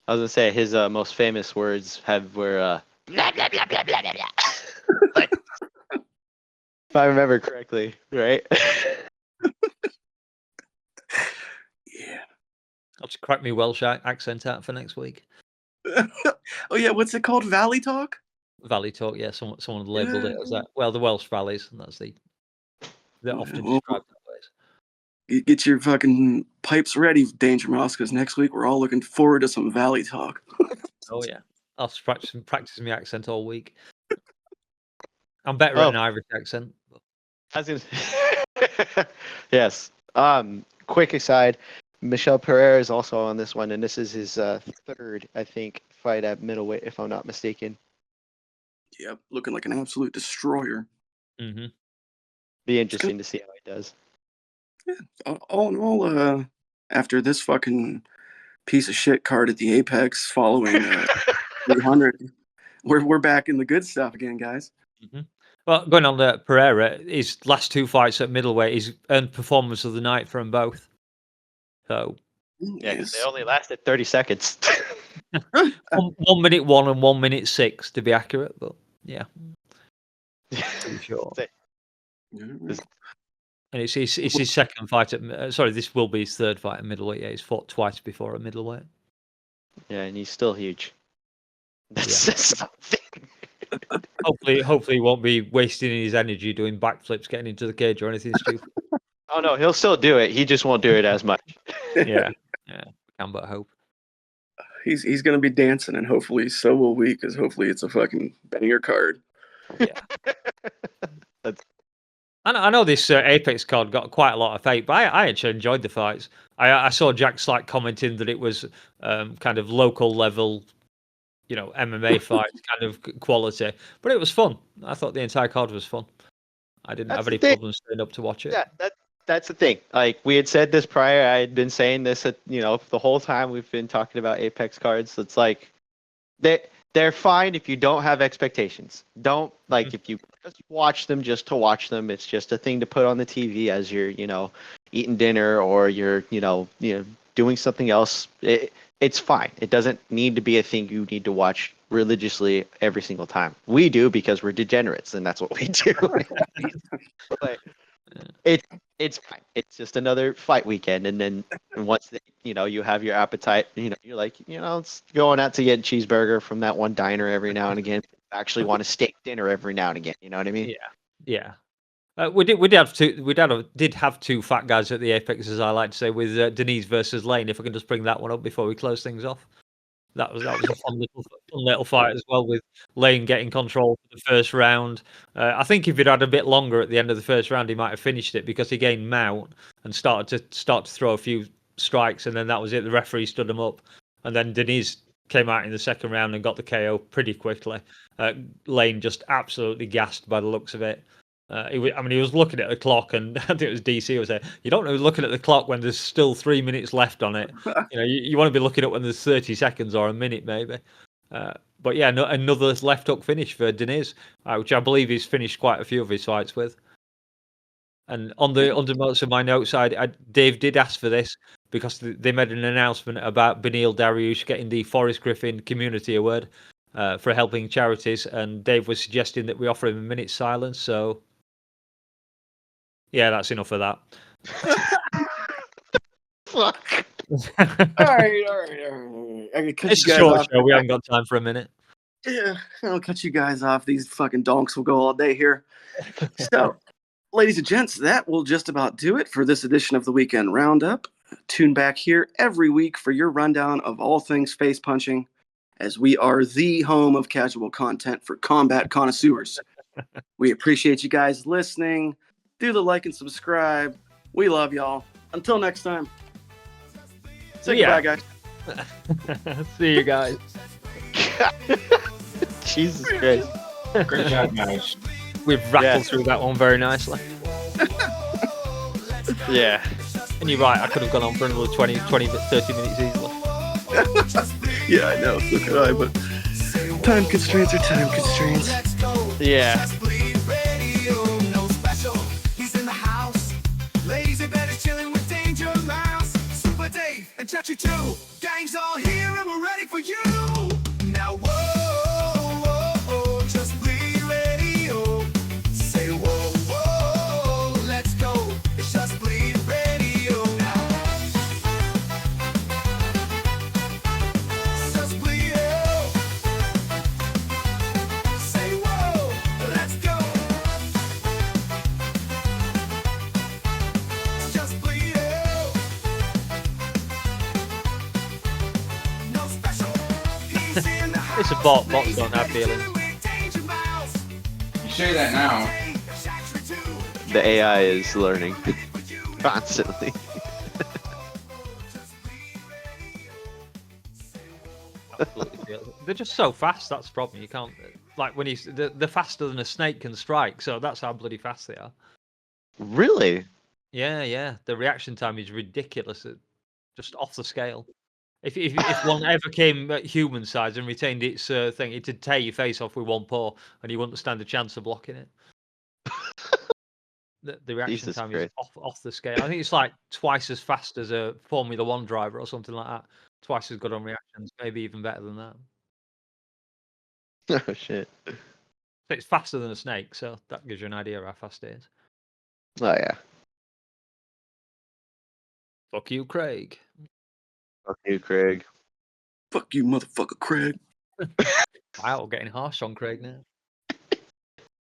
I was gonna say his most famous words were blah blah blah blah blah blah blah. Like, if I remember correctly, right? Yeah. I'll just crack me Welsh accent out for next week. Oh yeah, what's it called? Valley Talk? Valley Talk, yeah. Someone labelled it as that. Well, the Welsh valleys, and they're often described that way. Get your fucking pipes ready, Danger Mouse, because next week we're all looking forward to some Valley Talk. Oh yeah, I'll practice my accent all week. I'm better at an Irish accent. I was gonna yes. Quick aside, Michel Perez is also on this one, and this is his third, I think, fight at middleweight, if I'm not mistaken. Yep, looking like an absolute destroyer. Mm-hmm. Be interesting to see how he does. Yeah, all in all, after this fucking piece of shit card at the Apex following 300, we're back in the good stuff again, guys. Mm-hmm. Well, going on to Pereira, his last 2 fights at middleweight, he's earned performance of the night for them both. So Yeah, because they only lasted 30 seconds. 1 minute 1 and 1 minute 6 to be accurate, but yeah, pretty short. And it's his second fight at. Sorry, this will be his third fight at middleweight. Yeah, he's fought twice before at middleweight. Yeah, and he's still huge. That's something. Hopefully, he won't be wasting his energy doing backflips, getting into the cage, or anything stupid. Oh no, he'll still do it. He just won't do it as much. Yeah, can but hope. He's gonna be dancing, and hopefully so will we, because hopefully it's a fucking banger card. Yeah. I know this Apex card got quite a lot of hate, but I actually enjoyed the fights. I saw Jack Slack commenting that it was kind of local level, MMA fights kind of quality, but it was fun. I thought the entire card was fun. I didn't have any problems staying up to watch it. Yeah, that's the thing. Like we had said this prior, I had been saying this the whole time we've been talking about Apex cards. It's like they're fine if you don't have expectations. Don't like if you just watch them just to watch them. It's just a thing to put on the TV as you're eating dinner or you're doing something else. It's fine. It doesn't need to be a thing you need to watch religiously every single time. We do because we're degenerates and that's what we do. But it's fine. It's just another fight weekend, and then once you have your appetite, you're like, it's going out to get a cheeseburger from that one diner every now and again. Actually, want a steak dinner every now and again. You know what I mean? Yeah. We did have two fat guys at the Apex, as I like to say, with Denise versus Lane. If I can just bring that one up before we close things off. That was a fun little fight as well, with Lane getting control for the first round. I think if he'd had a bit longer at the end of the first round, he might have finished it because he gained mount and started to throw a few strikes, and then that was it. The referee stood him up, and then Denise came out in the second round and got the KO pretty quickly. Lane just absolutely gassed by the looks of it. He was looking at the clock, and I think it was DC was there. You don't know looking at the clock when there's still 3 minutes left on it. You want to be looking at when there's 30 seconds or a minute maybe. But yeah, another left hook finish for Deniz, which I believe he's finished quite a few of his fights with. And on the undernotes of my notes, Dave did ask for this because they made an announcement about Benil Dariush getting the Forrest Griffin Community Award for helping charities, and Dave was suggesting that we offer him a minute's silence. So. Yeah, that's enough of that. Fuck. All right. I can cut It's you a guys short off. show. We haven't got time for a minute. Yeah, I'll cut you guys off. These fucking donks will go all day here. So, ladies and gents, that will just about do it for this edition of the Weekend Roundup. Tune back here every week for your rundown of all things face punching, as we are the home of casual content for combat connoisseurs. We appreciate you guys listening. Do the like and subscribe. We love y'all. Until next time. Say goodbye, guys. See you guys. Jesus Christ. Great job, guys. We've rattled through that one very nicely. Yeah. And you're right, I could have gone on for another 20, 30 minutes easily. Yeah, I know. So could I, but time constraints are time constraints. Yeah. No Special. He's in the house. Lazybed is chilling with Dangermouse, Super Dave, and Chachi too. Gang's all here and we're ready for you. Now whoa, just bleed radio. Say whoa, let's go. It's just bleed radio now. Just bleed radio. Say whoa, let's go. Just bleed out. No Special. He's in the house. It's a bot. Bots don't have feelings. You say that now. The AI is learning constantly. Absolutely feels it. They're just so fast. That's the problem. You can't when they're faster than a snake can strike. So that's how bloody fast they are. Really? Yeah. The reaction time is ridiculous. Just off the scale. If one ever came at human size and retained its thing, it'd tear your face off with one paw, and you wouldn't stand a chance of blocking it. The reaction Jesus time Christ. is off the scale. I think it's like twice as fast as a Formula One driver or something like that. Twice as good on reactions, maybe even better than that. Oh shit. So it's faster than a snake, so that gives you an idea of how fast it is. Oh yeah. Fuck you, Craig. Fuck you, Craig. Fuck you, motherfucker, Craig. Wow, getting harsh on Craig now.